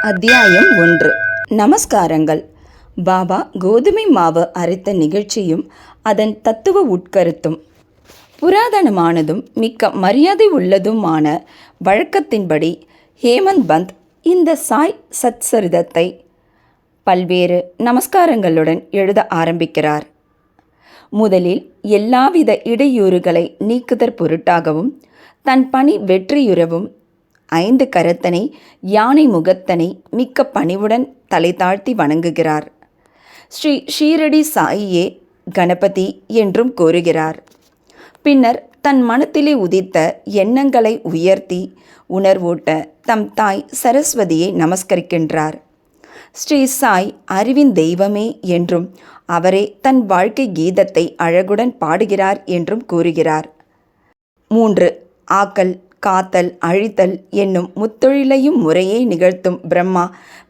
அத்தியாயம் 1. நமஸ்காரங்கள். பாபா கோதுமை மாவு அரைத்த நிகழ்ச்சியும் அதன் தத்துவ உட்கருத்தும். புராதனமானதும் மிக்க மரியாதை உள்ளதுமான வழக்கத்தின்படி ஹேமந்த் பந்த் இந்த சாய் சத்சரிதத்தை பல்வேறு நமஸ்காரங்களுடன் எழுத ஆரம்பிக்கிறார். முதலில் எல்லாவித இடையூறுகளை நீக்குதற் பொருட்டாகவும் தன் பணி வெற்றியுறவும் 5 கரத்தனை யானை முகத்தனை மிக்க பணிவுடன் தலை தாழ்த்தி வணங்குகிறார். ஸ்ரீ ஷீரடி சாயியே கணபதி என்றும் கூறுகிறார். பின்னர் தன் மனத்திலே உதித்த எண்ணங்களை உயர்த்தி உணர்வூட்ட தம் தாய் சரஸ்வதியை நமஸ்கரிக்கின்றார். ஸ்ரீ சாய் அறிவின் தெய்வமே என்றும் அவரே தன் வாழ்க்கை கீதத்தை அழகுடன் பாடுகிறார் என்றும் கூறுகிறார். 3. ஆக்கல், காத்தல், அழித்தல் என்னும் முத்தொழிலையும் முறையே நிகழ்த்தும் பிரம்மா,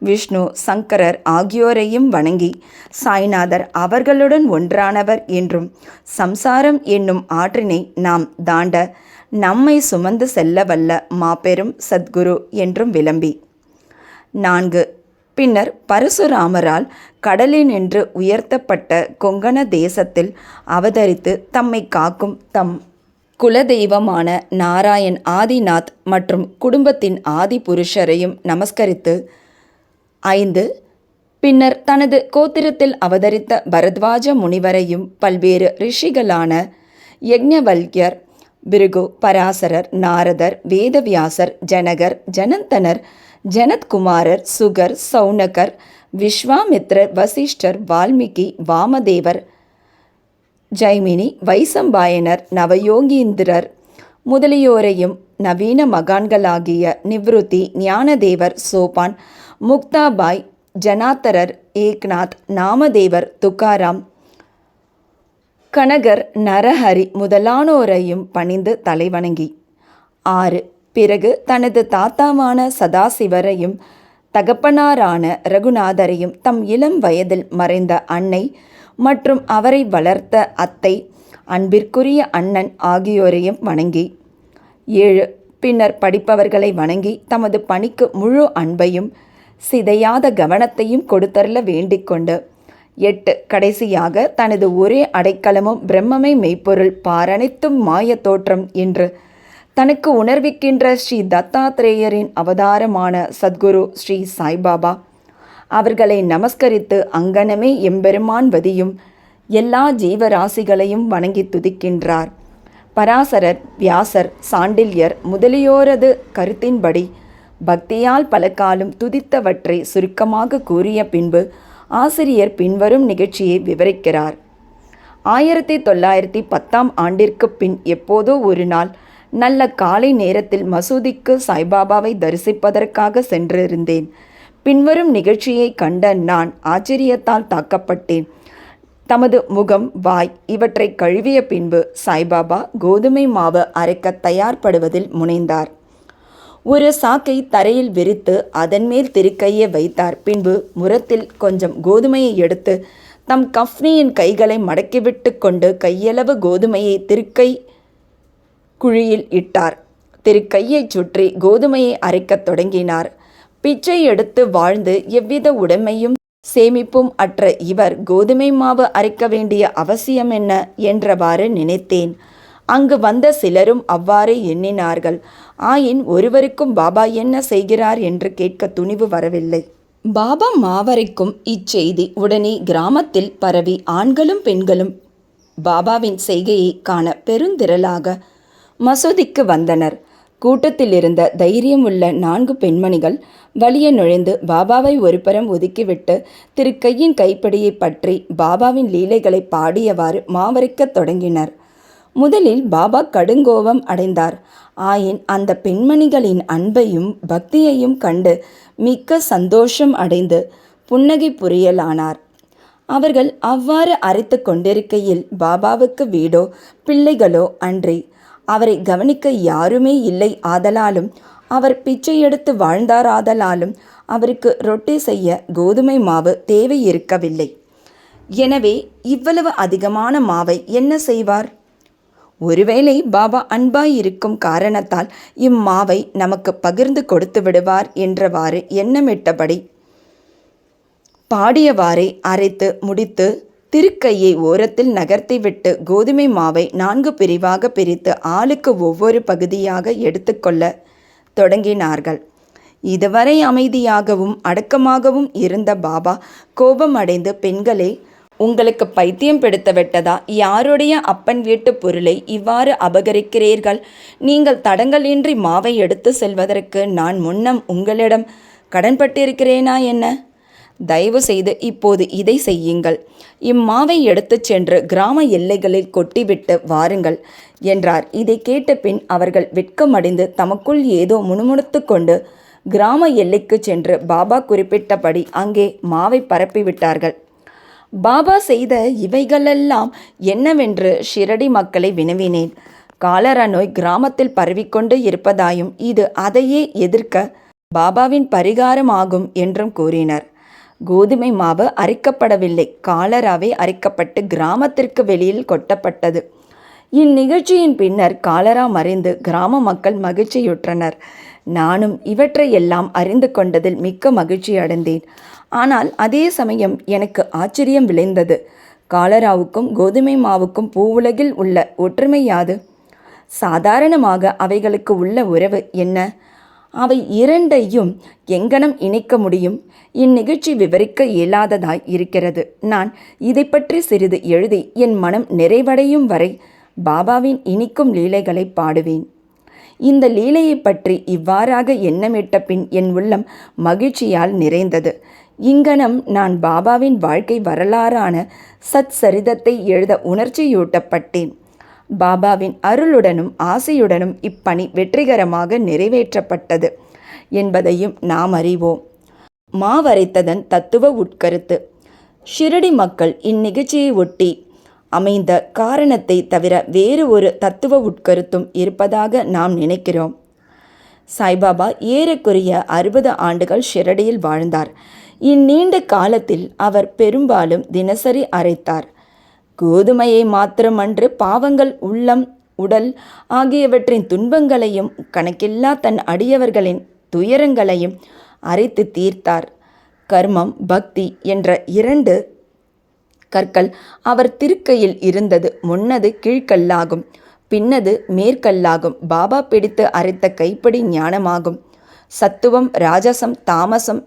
விஷ்ணு, சங்கரர் ஆகியோரையும் வணங்கி சாய்நாதர் அவர்களுடன் ஒன்றானவர் என்றும் சம்சாரம் என்னும் ஆற்றினை நாம் தாண்ட நம்மை சுமந்து செல்ல வல்ல மாபெரும் சத்குரு என்றும் விளம்பி. 4. பின்னர் பரசுராமரால் கடலினின்று உயர்த்தப்பட்ட கொங்கண தேசத்தில் அவதரித்து தம்மை காக்கும் தம் குலதெய்வமான நாராயண் ஆதிநாத் மற்றும் குடும்பத்தின் ஆதி புருஷரையும் நமஸ்கரித்து. 5. பின்னர் தனது கோத்திரத்தில் அவதரித்த பரத்வாஜ முனிவரையும் பல்வேறு ரிஷிகளான யக்ஞவல்யர், பிருகு, பராசரர், நாரதர், வேதவியாசர், ஜனகர், ஜனந்தனர், ஜனத்குமாரர், சுகர், சௌனகர், விஸ்வாமித்ரர், வசிஷ்டர், வால்மீகி, வாமதேவர், ஜைமினி, வைசம்பாயனர், நவயோகீந்திரர் முதலியோரையும் நவீன மகான்களாகிய நிவ்ருத்தி, ஞானதேவர், சோபான், முக்தாபாய், ஜனாத்தரர், ஏக்நாத், நாமதேவர், துக்காராம், கனகர், நரஹரி முதலானோரையும் பணிந்து தலைவணங்கி. 6. பிறகு தனது தாத்தாவான சதாசிவரையும் தகப்பனாரான ரகுநாதரையும் தம் இளம் வயதில் மறைந்த அன்னை மற்றும் அவரை வளர்த்த அத்தை, அன்பிற்குரிய அண்ணன் ஆகியோரையும் வணங்கி. 7. பின்னர் படிப்பவர்களை வணங்கி தமது பணிக்கு முழு அன்பையும் சிதையாத கவனத்தையும் கொடுத்தருள வேண்டிக்கொண்டு. 8. கடைசியாக தனது ஒரே அடைக்கலமும் பிரம்மமை மெய்ப்பொருள் பாரனைத்தும் மாய தோற்றம் என்று தனக்கு உணர்விக்கின்ற ஸ்ரீ தத்தாத்ரேயரின் அவதாரமான சத்குரு ஸ்ரீ சாய்பாபா அவர்களை நமஸ்கரித்து அங்கனமே எம்பெருமான் வதியும் எல்லா ஜீவராசிகளையும் வணங்கி துதிக்கின்றார். பராசரர், வியாசர், சாண்டில்யர் முதலியோரது கருத்தின்படி பக்தியால் பல காலம் துதித்தவற்றை சுருக்கமாக கூறிய பின்பு ஆசிரியர் பின்வரும் நிகழ்ச்சியை விவரிக்கிறார். 1910ஆம் ஆண்டிற்கு பின் எப்போதோ ஒரு நாள் நல்ல காலை நேரத்தில் மசூதிக்கு சாய்பாபாவை தரிசிப்பதற்காக சென்றிருந்தேன். பின்வரும் நிகழ்ச்சியை கண்ட நான் ஆச்சரியத்தால் தாக்கப்பட்டேன். தமது முகம், வாய் இவற்றை கழுவிய பின்பு சாய்பாபா கோதுமை மாவு அரைக்க தயார்படுவதில் முனைந்தார். ஒரு சாக்கை தரையில் விரித்து அதன் மேல் திருக்கையை வைத்தார். பின்பு முரத்தில் கொஞ்சம் கோதுமையை எடுத்து தம் கஃப்னியின் கைகளை மடக்கிவிட்டு கொண்டு கையளவு கோதுமையை திருக்கை குழியில் இட்டார். திருக்கையை சுற்றி கோதுமையை அரைக்கத் தொடங்கினார். பிச்சை எடுத்து வாழ்ந்து எவ்வித உடைமையும் சேமிப்பும் அற்ற இவர் கோதுமை மாவு அரைக்க வேண்டிய அவசியம் என்ன என்றவாறு நினைத்தேன். அங்கு வந்த சிலரும் அவ்வாறே எண்ணினார்கள். ஆயின் ஒருவருக்கும் பாபா என்ன செய்கிறார் என்று கேட்க துணிவு வரவில்லை. பாபா மாவரைக்கும் இச்செய்தி உடனே கிராமத்தில் பரவி ஆண்களும் பெண்களும் பாபாவின் செய்கையை காண பெருந்திரளாக மசூதிக்கு வந்தனர். கூட்டத்தில் இருந்த தைரியமுள்ள 4 பெண்மணிகள் வழியே நுழைந்து பாபாவை ஒருபுறம் ஒதுக்கிவிட்டு திருக்கையின் கைப்பிடியை பற்றி பாபாவின் லீலைகளை பாடியவாறு மாவரைக்கத் தொடங்கினர். முதலில் பாபா கடுங்கோபம் அடைந்தார். ஆயின் அந்த பெண்மணிகளின் அன்பையும் பக்தியையும் கண்டு மிக்க சந்தோஷம் அடைந்து புன்னகை புரியலானார். அவர்கள் அவ்வாறு அரைத்து கொண்டிருக்கையில் பாபாவுக்கு வீடோ பிள்ளைகளோ அன்றி அவரை கவனிக்க யாருமே இல்லை ஆதலாலும் அவர் பிச்சை எடுத்து வாழ்ந்தாராதலாலும் அவருக்கு ரொட்டி செய்ய கோதுமை மாவு தேவை இருக்கவில்லை. எனவே இவ்வளவு அதிகமான மாவை என்ன செய்வார்? ஒருவேளை பாபா அன்பாய் இருக்கும் காரணத்தால் இம்மாவை நமக்கு பகிர்ந்து கொடுத்து விடுவார் என்றவாறு எண்ணமிட்டபடி பாடியவாறே அரைத்து முடித்து திருக்கையை ஓரத்தில் நகர்த்திவிட்டு கோதுமை மாவை 4 பிரிவாக பிரித்து ஆளுக்கு ஒவ்வொரு பகுதியாக எடுத்துக்கொள்ள தொடங்கினார்கள். இதுவரை அமைதியாகவும் அடக்கமாகவும் இருந்த பாபா கோபமடைந்து, பெண்களே, உங்களுக்கு பைத்தியம் பிடித்து விட்டதா? யாருடைய அப்பன் வீட்டு பொருளை இவ்வாறு அபகரிக்கிறீர்கள்? நீங்கள் தடங்கலின்றி மாவை எடுத்து செல்வதற்கு நான் முன்னம் உங்களிடம் கடன்பட்டிருக்கிறேனா என்ன? தயவு செய்து இப்போது இதை செய்யுங்கள். இம்மாவை எடுத்துச் சென்று கிராம எல்லைகளில் கொட்டிவிட்டு வாருங்கள் என்றார். இதை கேட்ட பின் அவர்கள் வெட்கமடைந்து தமக்குள் ஏதோ முணுமுணுத்து கொண்டு கிராம எல்லைக்கு சென்று பாபா குறிப்பிட்டபடி அங்கே மாவை பரப்பிவிட்டார்கள். பாபா செய்த இவைகளெல்லாம் என்னவென்று ஷிரடி மக்களை வினவினேன். காலரா நோய் கிராமத்தில் பரவிக்கொண்டு இருப்பதாயும் இது அதையே எதிர்க்க பாபாவின் பரிகாரமாகும் என்றும் கூறினர். கோதுமை மாவு அரைக்கப்படவில்லை, காலராவே அரைக்கப்பட்டு கிராமத்திற்கு வெளியில் கொட்டப்பட்டது. இந்நிகழ்ச்சியின் பின்னர் காலரா மறைந்து கிராம மக்கள் மகிழ்ச்சியுற்றனர். நானும் இவற்றையெல்லாம் அறிந்து கொண்டதில் மிக்க மகிழ்ச்சி அடைந்தேன். ஆனால் அதே சமயம் எனக்கு ஆச்சரியம் விளைந்தது. காலராவுக்கும் கோதுமை மாவுக்கும் பூவுலகில் உள்ள ஒற்றுமை யாது? சாதாரணமாக அவைகளுக்கு உள்ள உறவு என்ன? அவை இரண்டையும் எங்கனம் இணைக்க முடியும்? இந்நிகழ்ச்சி விவரிக்க இயலாததாய் இருக்கிறது. நான் இதை பற்றி சிறிது எழுதி என் மனம் நிறைவடையும் வரை பாபாவின் இனிக்கும் லீலைகளை பாடுவேன். இந்த லீலையை பற்றி இவ்வாறாக எண்ணமிட்ட பின் என் உள்ளம் மகிழ்ச்சியால் நிறைந்தது. இங்கனம் நான் பாபாவின் வாழ்க்கை வரலாறான சத் சரிதத்தை எழுத உணர்ச்சியூட்டப்பட்டேன். பாபாவின் அருளுடனும் ஆசையுடனும் இப்பணி வெற்றிகரமாக நிறைவேற்றப்பட்டது என்பதையும் நாம் அறிவோம். மாவரைத்ததன் தத்துவ உட்கருத்து. ஷிரடி மக்கள் இந்நிகழ்ச்சியை ஒட்டி அமைந்த காரணத்தை தவிர வேறு ஒரு தத்துவ உட்கருத்தும் இருப்பதாக நாம் நினைக்கிறோம். சாய்பாபா ஏறக்குறைய 60 ஆண்டுகள் ஷிரடியில் வாழ்ந்தார். இந்நீண்ட காலத்தில் அவர் பெரும்பாலும் தினசரி அரைத்தார். கோதுமையை மாத்திரமன்று, பாவங்கள், உள்ளம், உடல் ஆகியவற்றின் துன்பங்களையும் கணக்கில்லா தன் அடியவர்களின் துயரங்களையும் அரைத்து தீர்த்தார். கர்மம், பக்தி என்ற 2 கற்கள் அவர் திருக்கையில் இருந்தது. முன்னது கீழ்கல்லாகும், பின்னது மேற்கல்லாகும். பாபா பிடித்து அரைத்த கைப்பிடி ஞானமாகும். சத்துவம், ராஜசம், தாமசம்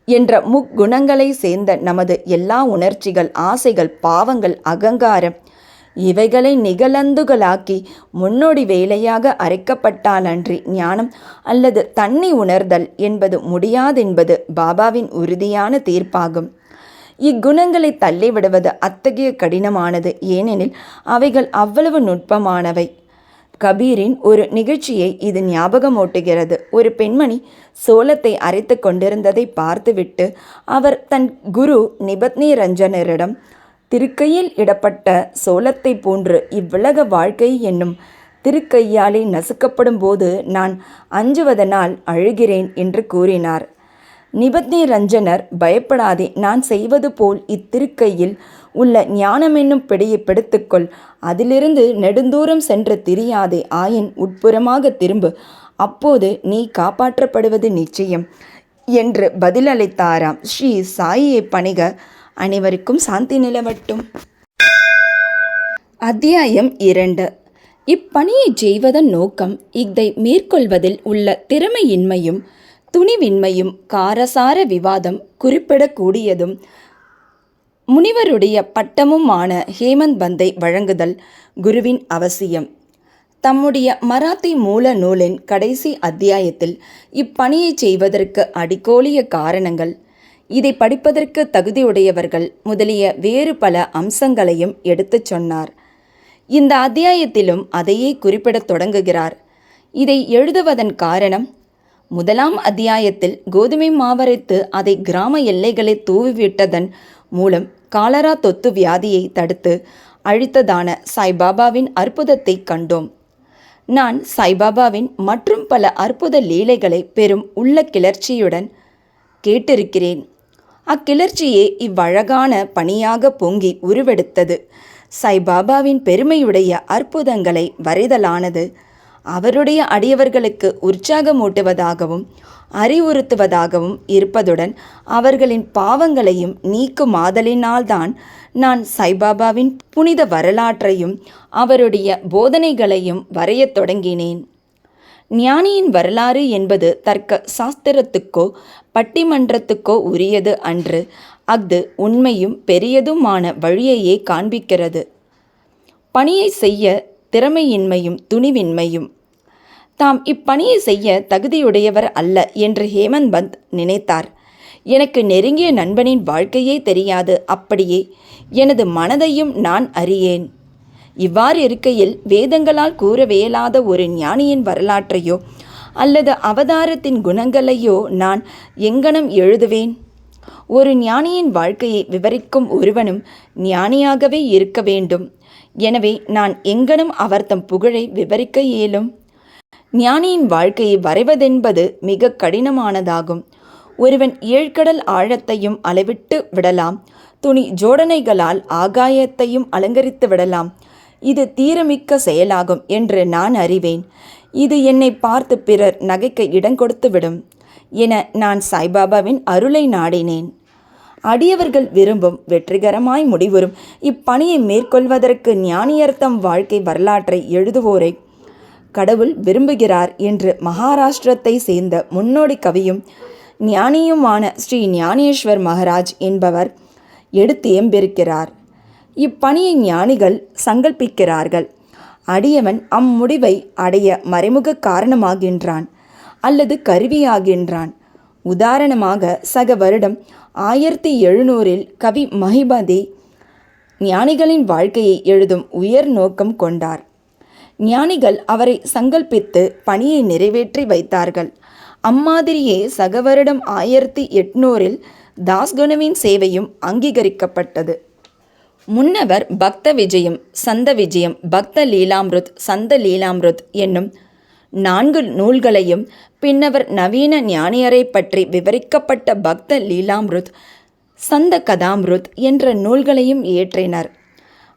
என்ற முக்குணங்களை சேர்ந்த நமது எல்லா உணர்ச்சிகள், ஆசைகள், பாவங்கள், அகங்காரம் இவைகளை நிகழந்துகளாக்கி முன்னோடி வேலையாக அரைக்கப்பட்டாலன்றி ஞானம் அல்லது தன்னை உணர்தல் என்பது முடியாதென்பது பாபாவின் உறுதியான தீர்ப்பாகும். இக்குணங்களை தள்ளிவிடுவது அத்தகைய கடினமானது. ஏனெனில் அவைகள் அவ்வளவு நுட்பமானவை. கபீரின் ஒரு நிகழ்ச்சியை இது ஞாபகமூட்டுகிறது. ஒரு பெண்மணி சோளத்தை அரைத்து கொண்டிருந்ததை பார்த்துவிட்டு அவர் தன் குரு நிபத்னி ரஞ்சனரிடம், திருக்கையில் இடப்பட்ட சோளத்தை போன்று இவ்வுலக வாழ்க்கை என்னும் திருக்கையாலே நசுக்கப்படும் போது நான் அஞ்சுவதனால் அழுகிறேன் என்று கூறினார். நிபத்னி ரஞ்சனர், பயப்படாதே, நான் செய்வது போல் இத்திருக்கையில் உள்ள ஞானமென்னும் பிடியை பிடித்துக்கொள். அதிலிருந்து நெடுந்தூரம் சென்று திரியாதே. ஆயின் உட்புறமாக திரும்பு. அப்போது நீ காப்பாற்றப்படுவது நிச்சயம் என்று பதிலளித்தாராம். ஸ்ரீ சாயியை பணிக. அனைவருக்கும் சாந்தி நிலவட்டும். அத்தியாயம் 2. இப்பணியை செய்வதன் நோக்கம் இதை மேற்கொள்வதில் உள்ள திறமையின்மையும் துணிவின்மையும் காரசார விவாதம் குறிப்பிடக்கூடியதும் முனிவருடைய பட்டமுமான ஹேமந்த் பந்தை வழங்குதல் குருவின் அவசியம். தம்முடைய மராத்தி மூல நூலின் கடைசி அத்தியாயத்தில் இப்பணியை செய்வதற்கு அடிக்கோலிய காரணங்கள், இதை படிப்பதற்கு தகுதியுடையவர்கள் முதலிய வேறு பல அம்சங்களையும் எடுத்துச் சொன்னார். இந்த அத்தியாயத்திலும் அதையே குறிப்பிடத் தொடங்குகிறார். இதை எழுதுவதன் காரணம், முதலாம் அத்தியாயத்தில் கோதுமை மாவரைத்து அதை கிராம எல்லைகளை தூவிவிட்டதன் மூலம் காலரா தொத்து வியாதியை தடுத்து அழித்ததான சாய்பாபாவின் அற்புதத்தை கண்டோம். நான் சாய்பாபாவின் மற்றும் பல அற்புத லீலைகளை பெரும் உள்ள கிளர்ச்சியுடன் கேட்டிருக்கிறேன். அக்கிளர்ச்சியே இவ்வழகான பணியாக பொங்கி உருவெடுத்தது. சாய்பாபாவின் பெருமையுடைய அற்புதங்களை வரைதலானது அவருடைய அடியவர்களுக்கு உற்சாகமூட்டுவதாகவும் அறிவுறுத்துவதாகவும் இருப்பதுடன் அவர்களின் பாவங்களையும் நீக்குமாதலினால்தான் நான் சாய்பாபாவின் புனித வரலாற்றையும் அவருடைய போதனைகளையும் வரையத் தொடங்கினேன். ஞானியின் வரலாறு என்பது தர்க்க சாஸ்திரத்துக்கோ பட்டிமன்றத்துக்கோ உரியது அன்று. அஃது உண்மையும் பெரியதுமான வழியையே காண்பிக்கிறது. பணியை செய்ய திறமையின்மையும் துணிவின்மையும். தாம் இப்பணியை செய்ய தகுதியுடையவர் அல்ல என்று ஹேமந்த் பந்த் நினைத்தார். எனக்கு நெருங்கிய நண்பனின் வாழ்க்கையே தெரியாது, அப்படியே எனது மனதையும் நான் அறியேன். இவ்வாறு இருக்கையில் வேதங்களால் கூறவியலாத ஒரு ஞானியின் வரலாற்றையோ அல்லது அவதாரத்தின் குணங்களையோ நான் எங்கனம் எழுதுவேன்? ஒரு ஞானியின் வாழ்க்கையை விவரிக்கும் ஒருவனும் ஞானியாகவே இருக்க வேண்டும். எனவே நான் எங்கனம் அவர் தம் புகழை விவரிக்க இயலும்? ஞானியின் வாழ்க்கையை வரைவதென்பது மிக கடினமானதாகும். ஒருவன் ஏழ்கடல் ஆழத்தையும் அளவிட்டு விடலாம், துணி ஜோடனைகளால் ஆகாயத்தையும் அலங்கரித்து விடலாம். இது தீரமிக்க செயலாகும் என்று நான் அறிவேன். இது என்னை பார்த்து பிறர் நகைக்க இடங்கொடுத்துவிடும் என நான் சாய்பாபாவின் அருளை நாடினேன். அடியவர்கள் விரும்பும் வெற்றிகரமாய் முடிவுறும் இப்பணியை மேற்கொள்வதற்கு ஞானியர்த்தம் வாழ்க்கை வரலாற்றை எழுதுவோரை கடவுள் விரும்புகிறார் என்று மகாராஷ்டிரத்தை சேர்ந்த முன்னோடி கவியும் ஞானியுமான ஸ்ரீ ஞானேஸ்வர் மகராஜ் என்பவர் எடுத்தியம்பிருக்கிறார். இப்பணியை ஞானிகள் சங்கல்பிக்கிறார்கள். அடியவன் அம்முடிவை அடைய மறைமுக காரணமாகின்றான் அல்லது கருவியாகின்றான். உதாரணமாக சக வருடம் 1700 கவி மஹிபதி ஞானிகளின் வாழ்க்கையை எழுதும் உயர் நோக்கம் கொண்டார். ஞானிகள் அவரை சங்கல்பித்து பணியை நிறைவேற்றி வைத்தார்கள். அம்மாதிரியே சக வருடம் 1800 தாஸ்கனுவின் சேவையும் அங்கீகரிக்கப்பட்டது. முன்னவர் பக்த விஜயம், சந்த விஜயம், பக்த லீலாமிருத், சந்த லீலாமிருத் என்னும் 4 நூல்களையும், பின்னவர் நவீன ஞானியரை பற்றி விவரிக்கப்பட்ட பக்த லீலாமிருத், சந்த கதாமிருத் என்ற நூல்களையும் இயற்றினர்.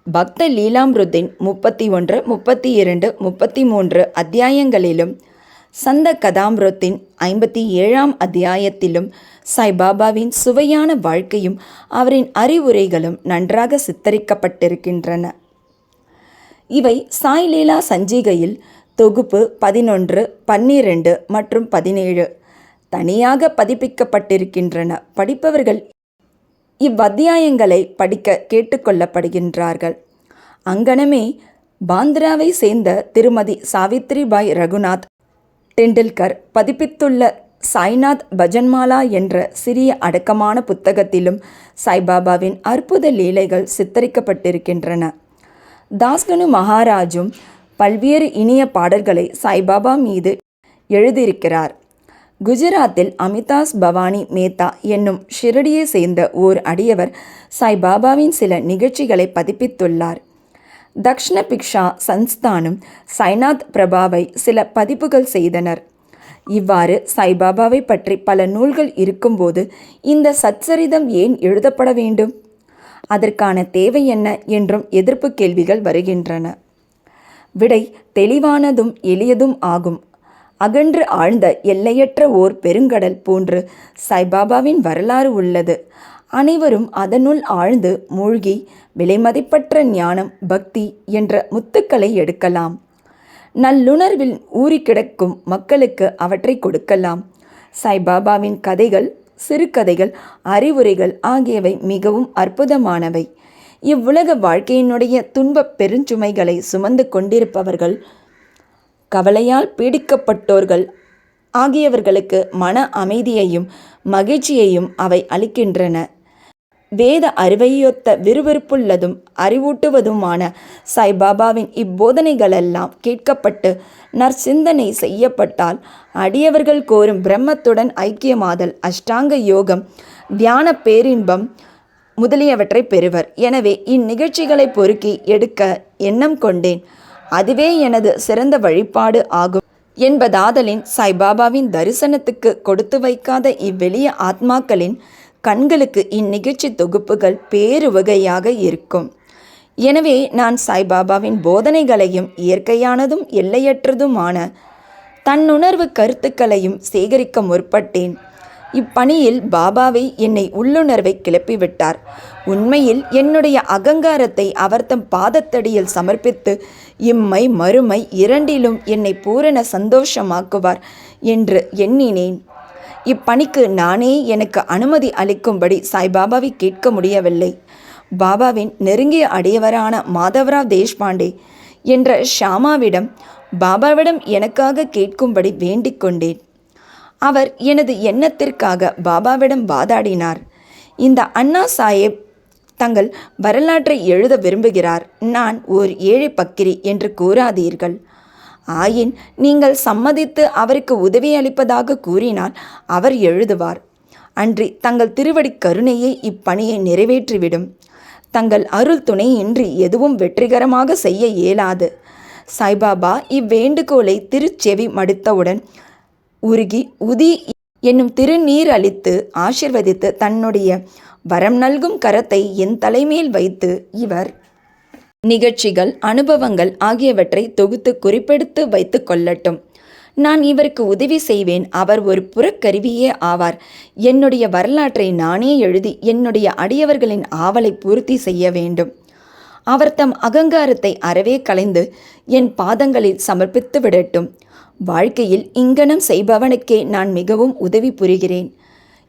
பக்த லீலாமிருத்தின் 31, 32, 33 அத்தியாயங்களிலும் சந்த கதாமிருத்தின் 57ஆம் அத்தியாயத்திலும் சாய்பாபாவின் சுவையான வாழ்க்கையும் அவரின் அறிவுரைகளும் நன்றாக சித்தரிக்கப்பட்டிருக்கின்றன. இவை சாய் லீலா சஞ்சிகையில் தொகுப்பு 11, 12 மற்றும் 17 தனியாக பதிப்பிக்கப்பட்டிருக்கின்றன. படிப்பவர்கள் இவ்வத்தியாயங்களை படிக்க கேட்டுக்கொள்ளப்படுகின்றார்கள். அங்கனமே பாந்திராவை சேர்ந்த திருமதி சாவித்ரிபாய் ரகுநாத் டெண்டுல்கர் பதிப்பித்துள்ள சாய்நாத் பஜன்மாலா என்ற சிறிய அடக்கமான புத்தகத்திலும் சாய்பாபாவின் அற்புத லீலைகள் சித்தரிக்கப்பட்டிருக்கின்றன. தாஸ்கனு மகாராஜும் பல்வேறு இனிய பாடல்களை சாய்பாபா மீது எழுதியிருக்கிறார். குஜராத்தில் அமிதாஸ் பவானி மேத்தா என்னும் ஷிரடியை சேர்ந்த ஓர் அடியவர் சாய்பாபாவின் சில நிகழ்ச்சிகளை பதிப்பித்துள்ளார். தக்ஷண பிக்ஷா சன்ஸ்தானும் சாய்நாத் பிரபாவை சில பதிப்புகள் செய்தனர். இவ்வாறு சாய்பாபாவை பற்றி பல நூல்கள் இருக்கும்போது இந்த சச்சரிதம் ஏன் எழுதப்பட வேண்டும்? அதற்கான தேவை என்ன என்றும் எதிர்ப்பு கேள்விகள் வருகின்றன. விடை தெளிவானதும் எளியதும் ஆகும். அகன்று ஆழ்ந்த எல்லையற்ற ஓர் பெருங்கடல் போன்று சாய்பாபாவின் வரலாறு உள்ளது. அனைவரும் அதனுள் ஆழ்ந்து மூழ்கி விலைமதிப்பற்ற ஞானம், பக்தி என்ற முத்துக்களை எடுக்கலாம். நல்லுணர்வில் ஊறி கிடக்கும் மக்களுக்கு அவற்றை கொடுக்கலாம். சாய்பாபாவின் கதைகள், சிறுகதைகள், அறிவுரைகள் ஆகியவை மிகவும் அற்புதமானவை. இவ்வுலக வாழ்க்கையினுடைய துன்பப் பெருஞ்சுமைகளை சுமந்து கொண்டிருப்பவர்கள், கவலையால் பீடிக்கப்பட்டோர்கள் ஆகியவர்களுக்கு மன அமைதியையும் மகிழ்ச்சியையும் அவை அளிக்கின்றன. வேத அறிவையொத்த விறுவிறுப்புள்ளதும் அறிவூட்டுவதுமான சாய்பாபாவின் இப்போதனைகளெல்லாம் கேட்கப்பட்டு நற்சிந்தனை செய்யப்பட்டால் அடியவர்கள் கோரும் பிரம்மத்துடன் ஐக்கியமாதல், அஷ்டாங்க யோகம், தியான பேரின்பம் முதலியவற்றை பெறுவர். எனவே இந்நிகழ்ச்சிகளை பொறுக்கி எடுக்க எண்ணம் கொண்டேன். அதுவே எனது சிறந்த வழிபாடு ஆகும் என்பதாதலின் சாய்பாபாவின் தரிசனத்துக்கு கொடுத்து வைக்காத இவ்வெளிய ஆத்மாக்களின் கண்களுக்கு இந்நிகழ்ச்சி தொகுப்புகள் பேருவகையாக இருக்கும். எனவே நான் சாய்பாபாவின் போதனைகளையும் இயற்கையானதும் எல்லையற்றதுமான தன்னுணர்வு கருத்துக்களையும் சேகரிக்க முற்பட்டேன். இப்பணியில் பாபாவை என்னை உள்ளுணர்வை கிளப்பிவிட்டார். உண்மையில் என்னுடைய அகங்காரத்தை அவர் தம் பாதத்தடியில் சமர்ப்பித்து இம்மை மறுமை இரண்டிலும் என்னை பூரண சந்தோஷமாக்குவார் என்று எண்ணினேன். இப்பணிக்கு நானே எனக்கு அனுமதி அளிக்கும்படி சாய்பாபாவை கேட்க முடியவில்லை. பாபாவின் நெருங்கிய அடியவரான மாதவராவ் தேஷ்பாண்டே என்ற ஷாமாவிடம் பாபாவிடம் எனக்காக கேட்கும்படி வேண்டிக் கொண்டேன். அவர் எனது எண்ணத்திற்காக பாபாவிடம் வாதாடினார். இந்த அண்ணா சாஹேப் தங்கள் வரலாற்றை எழுத விரும்புகிறார். நான் ஓர் ஏழை பக்கிரி என்று கூறாதீர்கள். ஆயின் நீங்கள் சம்மதித்து அவருக்கு உதவி அளிப்பதாக கூறினால் அவர் எழுதுவார். அன்றி தங்கள் திருவடி கருணையை இப்பணியை நிறைவேற்றிவிடும். தங்கள் அருள் துணையின்றி எதுவும் வெற்றிகரமாக செய்ய இயலாது. சாய்பாபா இவ்வேண்டுகோளை திருச்செவி மடுத்தவுடன் உருகி உதி என்னும் திருநீர் அளித்து ஆசிர்வதித்து தன்னுடைய வரம் நல்கும் கரத்தை என் தலைமேல் வைத்து இவர் நிகழ்ச்சிகள் அனுபவங்கள் ஆகியவற்றை தொகுத்து குறிப்பெடுத்து வைத்து கொள்ளட்டும். நான் இவருக்கு உதவி செய்வேன். அவர் ஒரு புறக்கருவியே ஆவார். என்னுடைய வரலாற்றை நானே எழுதி என்னுடைய அடியவர்களின் ஆவலை பூர்த்தி செய்ய வேண்டும். அவர் தம் அகங்காரத்தை அறவே களைந்து என் பாதங்களில் சமர்ப்பித்து விடட்டும். வாழ்க்கையில் இங்கனம் செய்பவனுக்கே நான் மிகவும் உதவி புரிகிறேன்.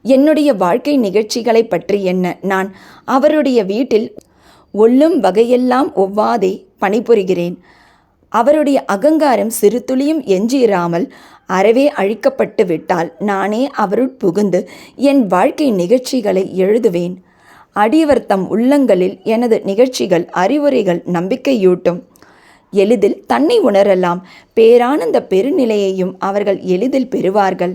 என்னுடைய வாழ்க்கை நிகழ்ச்சிகளை பற்றி என்ன, நான் அவருடைய வீட்டில் ஒல்லும் வகையெல்லாம் ஒவ்வாதே பணிபுரிகிறேன். அவருடைய அகங்காரம் சிறு துளியும் எஞ்சியிராமல் அறவே அழிக்கப்பட்டு விட்டால் நானே அவருள் புகுந்து என் வாழ்க்கை நிகழ்ச்சிகளை எழுதுவேன். அடியவர் தம் உள்ளங்களில் எனது நிகழ்ச்சிகள் அறிவுரைகள் நம்பிக்கையூட்டும். எளிதில் தன்னை உணரலாம். பேரானந்த பெருநிலையையும் அவர்கள் எளிதில் பெறுவார்கள்.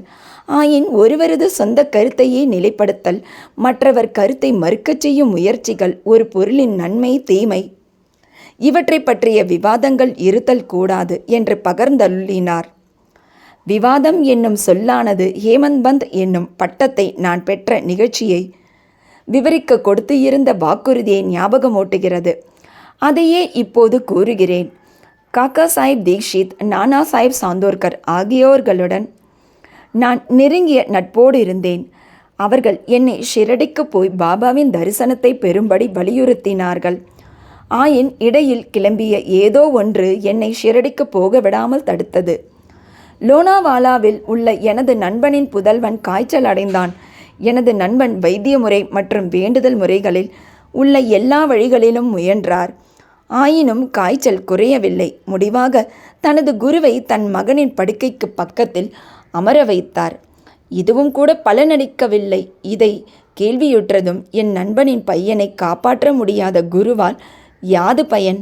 ஆயின் ஒருவரது சொந்த கருத்தையே நிலைப்படுத்தல், மற்றவர் கருத்தை மறுக்கச் செய்யும் முயற்சிகள், ஒரு பொருளின் நன்மை தீமை இவற்றை பற்றிய விவாதங்கள் இருத்தல் கூடாது என்று பகர்ந்தள்ளினார். விவாதம் என்னும் சொல்லானது ஹேமந்த் என்னும் பட்டத்தை நான் பெற்ற நிகழ்ச்சியை விவரிக்க கொடுத்து இருந்த வாக்குறுதியை ஞாபகமூட்டுகிறது. அதையே இப்போது கூறுகிறேன். காக்கா சாஹிப் தீக்ஷித், நானா சாஹிப் சாந்தோர்கர் ஆகியோர்களுடன் நான் நெருங்கிய நட்போடு இருந்தேன். அவர்கள் என்னை ஷிரடிக்கு போய் பாபாவின் தரிசனத்தை பெறும்படி வலியுறுத்தினார்கள். ஆயின் இடையில் கிளம்பிய ஏதோ ஒன்று என்னை ஷிரடிக்கு போக விடாமல் தடுத்தது. லோனாவாலாவில் உள்ள எனது நண்பனின் புதல்வன் காய்ச்சல் அடைந்தான். எனது நண்பன் வைத்திய முறை மற்றும் வேண்டுதல் முறைகளில் உள்ள எல்லா வழிகளிலும் முயன்றார். ஆயினும் காய்ச்சல் குறையவில்லை. முடிவாக தனது குருவை தன் மகனின் படுக்கைக்கு பக்கத்தில் அமர வைத்தார். இதுவும் கூட பலனளிக்கவில்லை. இதை கேள்வியுற்றதும் என் நண்பனின் பையனை காப்பாற்ற முடியாத குருவால் யாது பயன்?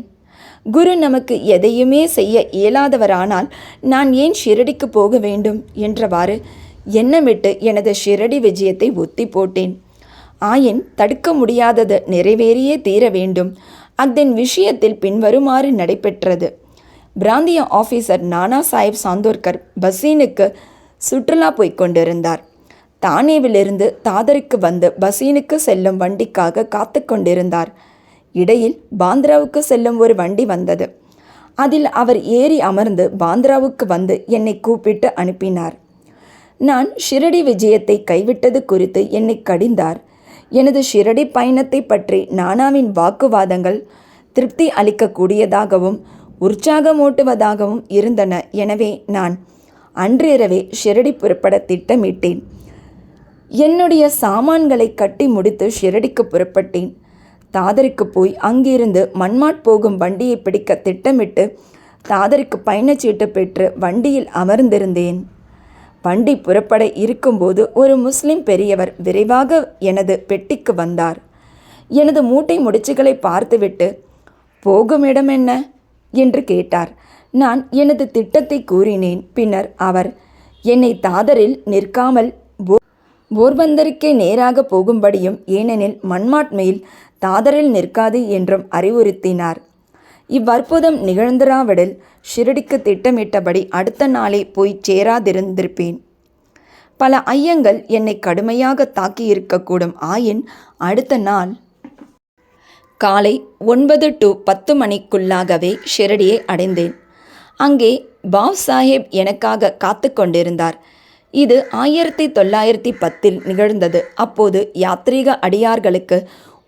குரு நமக்கு எதையுமே செய்ய இயலாதவரானால் நான் ஏன் ஷிரடிக்கு போக வேண்டும் என்றவாறு எண்ணமிட்டு எனது ஷிரடி விஜயத்தை ஒத்தி போட்டேன். ஆயின் தடுக்க முடியாதது நிறைவேறியே தீர வேண்டும். அதன் விஷயத்தில் பின்வருமாறு நடைபெற்றது. பிராந்திய ஆஃபீஸர் நானா சாஹிப் சாந்தோர்கர் பசீனுக்கு சுற்றுலா போய்க் கொண்டிருந்தார். தானேவிலிருந்து தாதருக்கு வந்து பசீனுக்கு செல்லும் வண்டிக்காக காத்து கொண்டிருந்தார். இடையில் பாந்திராவுக்கு செல்லும் ஒரு வண்டி வந்தது. அதில் அவர் ஏறி அமர்ந்து பாந்திராவுக்கு வந்து என்னை கூப்பிட்டு அனுப்பினார். நான் ஷிரடி விஜயத்தை கைவிட்டது குறித்து என்னை கடிந்தார். எனது ஷிரடி பயணத்தை பற்றி நானாவின் வாக்குவாதங்கள் திருப்தி அளிக்கக்கூடியதாகவும் உற்சாகமூட்டுவதாகவும் இருந்தன. எனவே நான் அன்றிரவே ஷிரடி புறப்பட திட்டமிட்டேன். என்னுடைய சாமான்களை கட்டி முடித்து ஷிரடிக்கு புறப்பட்டேன். தாதருக்கு போய் அங்கிருந்து மன்மாட் போகும் வண்டியை பிடிக்க திட்டமிட்டு தாதருக்கு பயணச்சீட்டு பெற்று வண்டியில் அமர்ந்திருந்தேன். வண்டி புறப்பட இருக்கும்போது ஒரு முஸ்லிம் பெரியவர் விரைவாக எனது பெட்டிக்கு வந்தார். எனது மூட்டை முடிச்சுகளை பார்த்துவிட்டு, போகும் இடம் என்ன என்று கேட்டார். நான் எனது திட்டத்தை கூறினேன். பின்னர் அவர் என்னை தாதரில் நிற்காமல் போர்பந்தருக்கே நேராக போகும்படியும், ஏனெனில் மன்மாட் மெயில் தாதரில் நிற்காது என்றும் அறிவுறுத்தினார். இவ்வற்புதம் நிகழ்ந்திராவிடில் ஷிரடிக்கு திட்டமிட்டபடி அடுத்த நாளே போய் சேராதிருந்திருப்பேன். பல ஐயங்கள் என்னை கடுமையாக தாக்கியிருக்கக்கூடும். ஆயின் அடுத்த நாள் காலை 9 to 10 மணிக்குள்ளாகவே ஷிரடியை அடைந்தேன். அங்கே பாவ் சாஹேப் எனக்காக காத்து கொண்டிருந்தார். இது 1910 நிகழ்ந்தது. அப்போது யாத்ரீக அடியார்களுக்கு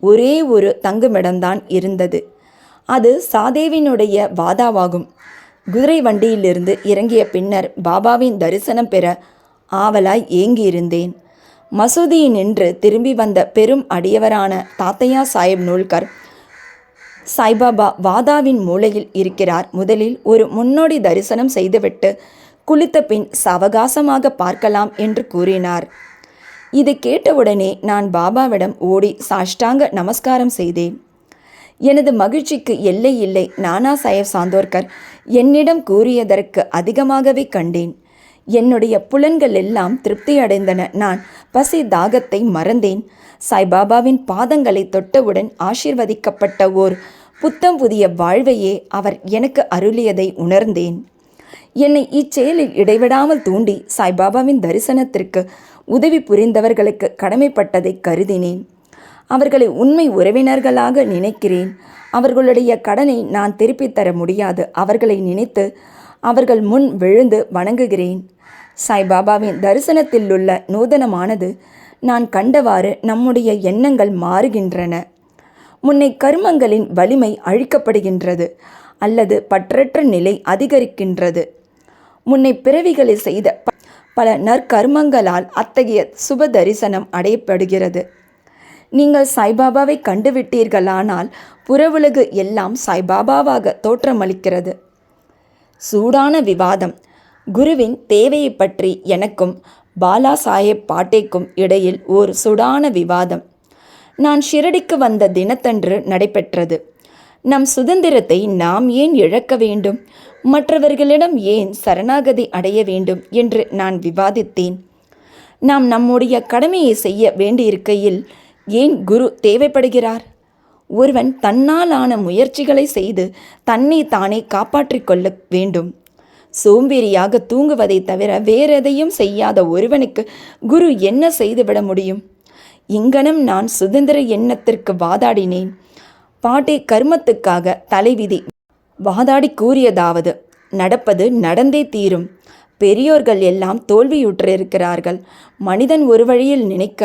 ஒரே ஒரு தங்குமிடம்தான் இருந்தது. அது சாதேவினுடைய வாதாவாகும். குதிரை வண்டியிலிருந்து இறங்கிய பின்னர் பாபாவின் தரிசனம் பெற ஆவலாய் ஏங்கியிருந்தேன். மசூதியினின்று திரும்பி வந்த பெரும் அடியவரான தாத்தையா சாஹேப் நூல்கர், சாய்பாபா வாதாவின் மூலையில் இருக்கிறார். முதலில் ஒரு முன்னோடி தரிசனம் செய்துவிட்டு குளித்த பின் சவகாசமாக பார்க்கலாம் என்று கூறினார். இது கேட்டவுடனே நான் பாபாவிடம் ஓடி சாஷ்டாங்க நமஸ்காரம் செய்தேன். எனது மகிழ்ச்சிக்கு எல்லை இல்லை. நானா சாஹேப் சாந்தோர்கர் என்னிடம் கூறியதற்கு அதிகமாகவே கண்டேன். என்னுடைய புலன்கள் எல்லாம் திருப்தி அடைந்தன. நான் பசி தாகத்தை மறந்தேன். சாய்பாபாவின் பாதங்களை தொட்டவுடன் ஆசீர்வதிக்கப்பட்ட ஓர் புத்தம் புதிய வாழ்வையே அவர் எனக்கு அருளியதை உணர்ந்தேன். என்னை இச்செயலில் இடைவிடாமல் தூண்டி சாய்பாபாவின் தரிசனத்திற்கு உதவி புரிந்தவர்களுக்கு கடமைப்பட்டதை கருதினேன். அவர்களை உண்மை உறவினர்களாக நினைக்கிறேன். அவர்களுடைய கடனை நான் திருப்பித் தர முடியாது. அவர்களை நினைத்து அவர்கள் முன் விழுந்து வணங்குகிறேன். சாய்பாபாவின் தரிசனத்தில் உள்ள நூதனமானது நான் கண்டவாறு நம்முடைய எண்ணங்கள் மாறுகின்றன. முன்னை கர்மங்களின் வலிமை அழிக்கப்படுகின்றது அல்லது பற்றற்ற நிலை அதிகரிக்கின்றது. முன்னை பிறவிகளில் செய்த பல நற்கர்மங்களால் அத்தகைய சுப தரிசனம் அடையப்படுகிறது. நீங்கள் சாய்பாபாவை கண்டுவிட்டீர்களானால் புறவுலகு எல்லாம் சாய்பாபாவாக தோற்றமளிக்கிறது. சூடான விவாதம். குருவின் தேவையை பற்றி எனக்கும் பாலா சாஹேப் பாட்டேக்கும் இடையில் ஒரு சூடான விவாதம் நான் ஷிரடிக்கு வந்த தினத்தன்று நடைபெற்றது. நம் சுதந்திரத்தை நாம் ஏன் இழக்க வேண்டும், மற்றவர்களிடம் ஏன் சரணாகதி அடைய வேண்டும் என்று நான் விவாதித்தேன். நாம் நம்முடைய கடமையை செய்ய வேண்டியிருக்கையில் ஏன் குரு தேவைப்படுகிறார்? ஒருவன் தன்னாலான முயற்சிகளை செய்து தன்னை தானே காப்பாற்றிக் கொள்ள வேண்டும். சோம்பேறியாக தூங்குவதை தவிர வேறெதையும் செய்யாத ஒருவனுக்கு குரு என்ன செய்துவிட முடியும்? இங்கனம் நான் சுதந்திர எண்ணத்திற்கு வாதாடினேன். பாட்டே கர்மத்துக்காக தலைவிதி வாதாடி கூறியதாவது, நடப்பது நடந்தே தீரும். பெரியோர்கள் எல்லாம் தோல்வியுற்றிருக்கிறார்கள். மனிதன் ஒரு வழியில் நினைக்க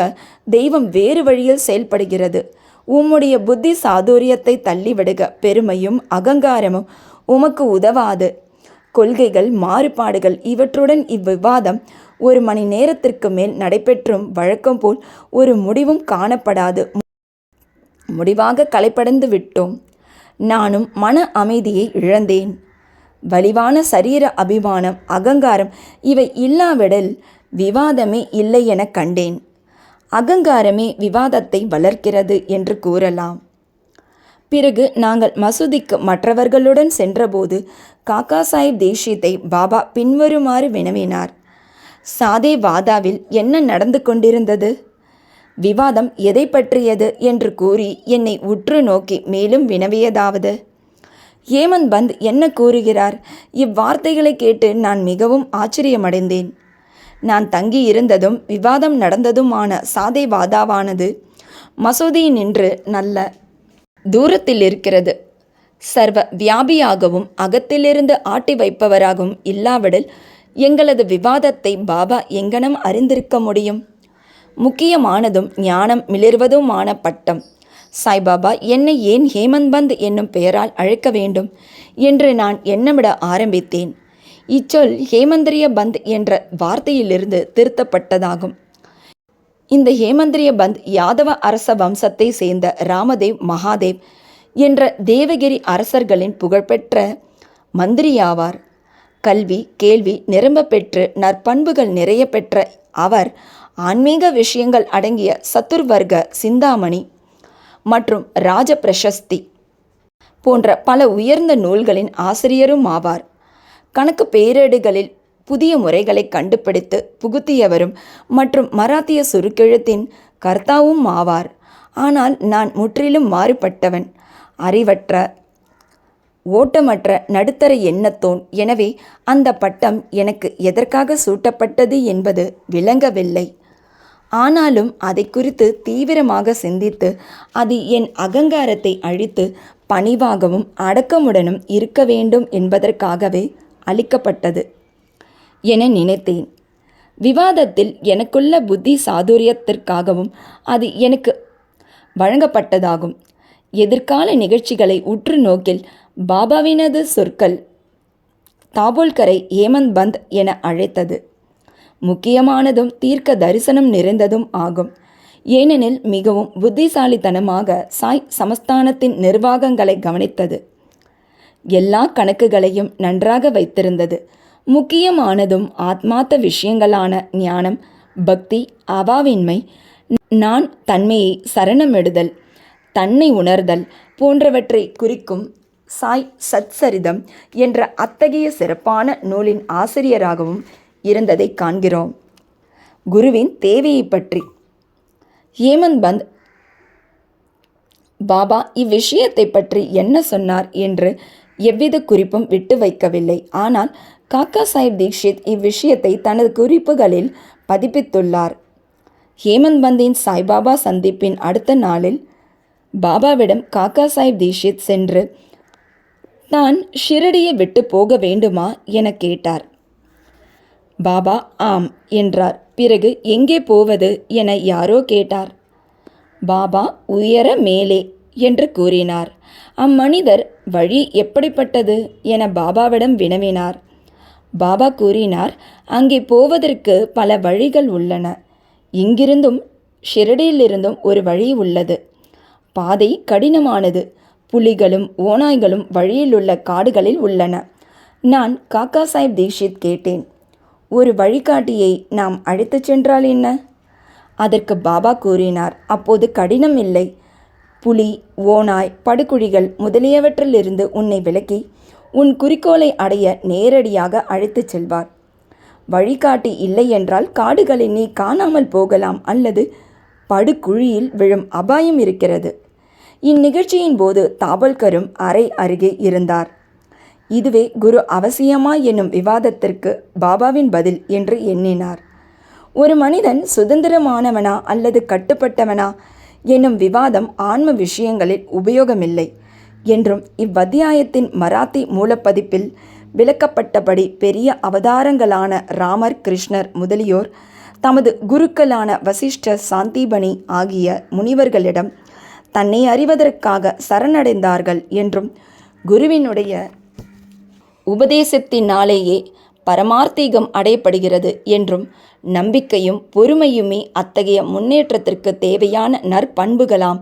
தெய்வம் வேறு வழியில் செயல்படுகிறது. உம்முடைய புத்தி சாதுரியத்தை தள்ளிவிடுக. பெருமையும் அகங்காரமும் உமக்கு உதவாது. கொள்கைகள், மாறுபாடுகள் இவற்றுடன் இவ்விவாதம் 1 மணி நேரத்திற்கு மேல் நடைபெற்றும் வழக்கம் போல் ஒரு முடிவும் காணப்படாது. முடிவாக களைப்படைந்து விட்டோம். நானும் மன அமைதியை இழந்தேன். வலிவான சரீர அபிமானம், அகங்காரம் இவை இல்லாவிடில் விவாதமே இல்லை என கண்டேன். அகங்காரமே விவாதத்தை வளர்க்கிறது என்று கூறலாம். பிறகு நாங்கள் மசூதிக்கு மற்றவர்களுடன் சென்றபோது காக்கா சாஹிப் தீக்ஷித்தை பாபா பின்வருமாறு வினவினார். சாதே வாதாவில் என்ன நடந்து கொண்டிருந்தது? விவாதம் எதை பற்றியது என்று கூறி என்னை உற்று நோக்கி மேலும் வினவியதாவது, ஹேமந்த் பந்த் என்ன கூறுகிறார்? இவ்வார்த்தைகளை கேட்டு நான் மிகவும் ஆச்சரியமடைந்தேன். நான் தங்கியிருந்ததும் விவாதம் நடந்ததுமான சாதே வாதாவானது மசூதியினின்று நல்ல தூரத்தில் இருக்கிறது. சர்வ வியாபியாகவும் அகத்திலிருந்து ஆட்டி வைப்பவராகவும் இல்லாவிடில் எங்களது விவாதத்தை பாபா எங்கனம் அறிந்திருக்க முடியும்? முக்கியமானதும் ஞானம் மிளிர்வதுமான பட்டம். சாய்பாபா என்னை ஏன் ஹேமந்த் பந்த் என்னும் பெயரால் அழைக்க வேண்டும் என்று நான் எண்ணமிட ஆரம்பித்தேன். இச்சொல் ஹேமந்திரிய பந்த் என்ற வார்த்தையிலிருந்து திருத்தப்பட்டதாகும். இந்த ஹேமந்திரிய பந்த் யாதவ அரச வம்சத்தை சேர்ந்த ராமதேவ் மகாதேவ் என்ற தேவகிரி அரசர்களின் புகழ்பெற்ற மந்திரியாவார். கல்வி கேள்வி நிரம்ப பெற்று நற்பண்புகள் நிறைய பெற்ற அவர் ஆன்மீக விஷயங்கள் அடங்கிய சத்துர்வர்க்க சிந்தாமணி மற்றும் ராஜ பிரசஸ்தி போன்ற பல உயர்ந்த நூல்களின் ஆசிரியரும் ஆவார். கணக்கு பேரேடுகளில் புதிய முறைகளை கண்டுபிடித்து புகுத்தியவரும் மற்றும் மராத்திய சுருக்கெழுத்தின் கர்த்தாவும் ஆவார். ஆனால் நான் முற்றிலும் மாறுபட்டவன், அறிவற்ற ஓட்டமற்ற நடுத்தர எண்ணத்தோன். எனவே அந்த பட்டம் எனக்கு எதற்காக சூட்டப்பட்டது என்பது விளங்கவில்லை. ஆனாலும் அதை குறித்து தீவிரமாக சிந்தித்து அது என் அகங்காரத்தை அழித்து பணிவாகவும் அடக்கமுடனும் இருக்க வேண்டும் என்பதற்காகவே அளிக்கப்பட்டது என நினைத்தேன். விவாதத்தில் எனக்குள்ள புத்தி சாதுரியத்திற்காகவும் அது எனக்கு வழங்கப்பட்டதாகும். எதிர்கால நிகழ்ச்சிகளை உற்று நோக்கில் பாபாவினது சொற்கள் தாபோல்கரை ஹேமந்த் பந்த் என அழைத்தது முக்கியமானதும் தீர்க்க தரிசனம் நிறைந்ததும் ஆகும். ஏனெனில் மிகவும் புத்திசாலித்தனமாக சாய் சமஸ்தானத்தின் நிர்வாகங்களை கவனித்தது. எல்லா கணக்குகளையும் நன்றாக வைத்திருந்தது. முக்கியமானதும் ஆத்மார்த்த விஷயங்களான ஞானம், பக்தி, அவாவின்மை, நான் தன்மையை சரணமிடுதல், தன்னை உணர்தல் போன்றவற்றை குறிக்கும் சாய் சத்சரிதம் என்ற அத்தகைய சிறப்பான நூலின் ஆசிரியராகவும் இருந்ததை காண்கிறோம். குருவின் தேவையை பற்றி ஹேமந்த் பந்த் பாபா இவ்விஷயத்தை பற்றி என்ன சொன்னார் என்று எவ்வித குறிப்பும் விட்டு வைக்கவில்லை. ஆனால் காக்கா சாஹிப் தீக்ஷித் இவ்விஷயத்தை தனது குறிப்புகளில் பதிப்பித்துள்ளார். ஹேமந்த் பந்தின் சாய்பாபா சந்திப்பின் அடுத்த நாளில் பாபாவிடம் காக்கா சாஹிப் தீக்ஷித் சென்று தான் ஷிரடியை விட்டு போக வேண்டுமா என கேட்டார். பாபா ஆம் என்றார். பிறகு எங்கே போவது என யாரோ கேட்டார். பாபா உயர மேலே என்று கூறினார். அம்மனிதர் வழி எப்படிப்பட்டது என பாபாவிடம் வினவினார். பாபா கூறினார், அங்கே போவதற்கு பல வழிகள் உள்ளன. இங்கிருந்தும் ஷிரடியிலிருந்தும் ஒரு வழி உள்ளது. பாதை கடினமானது. புலிகளும் ஓநாய்களும் வழியிலுள்ள காடுகளில் உள்ளன. நான் காக்கா சாஹிப் தீக்ஷித் கேட்டேன், ஒரு வழிகாட்டியை நாம் அழைத்துச் சென்றால் என்ன? அதற்கு பாபா கூறினார், அப்போது கடினம் இல்லை. புலி, ஓநாய், படுகுழிகள் முதலியவற்றிலிருந்து உன்னை விலக்கி உன் குறிக்கோளை அடைய நேரடியாக அழைத்துச் செல்வார். வழிகாட்டி இல்லை என்றால் காடுகளில் நீ காணாமல் போகலாம் அல்லது படுகுழியில் விழும் அபாயம் இருக்கிறது. இந்நிகழ்ச்சியின் போது தாபோல்கரும் அறை அருகே இருந்தார். இதுவே குரு அவசியமா என்னும் விவாதத்திற்கு பாபாவின் பதில் என்று எண்ணினார். ஒரு மனிதன் சுதந்திரமானவனா அல்லது கட்டுப்பட்டவனா என்னும் விவாதம் ஆன்ம விஷயங்களில் உபயோகமில்லை என்றும் இவ்வத்தியாயத்தின் மராத்தி மூலப்பதிப்பில் விளக்கப்பட்டபடி பெரிய அவதாரங்களான ராமர், கிருஷ்ணர் முதலியோர் தமது குருக்களான வசிஷ்டர், சாந்திபனி ஆகிய முனிவர்களிடம் தன்னை அறிவதற்காக சரணடைந்தார்கள் என்றும் குருவினுடைய உபதேசத்தினாலேயே பரமார்த்தீகம் அடையப்படுகிறது என்றும் நம்பிக்கையும் பொறுமையுமே அத்தகைய முன்னேற்றத்திற்கு தேவையான நற்பண்புகளாம்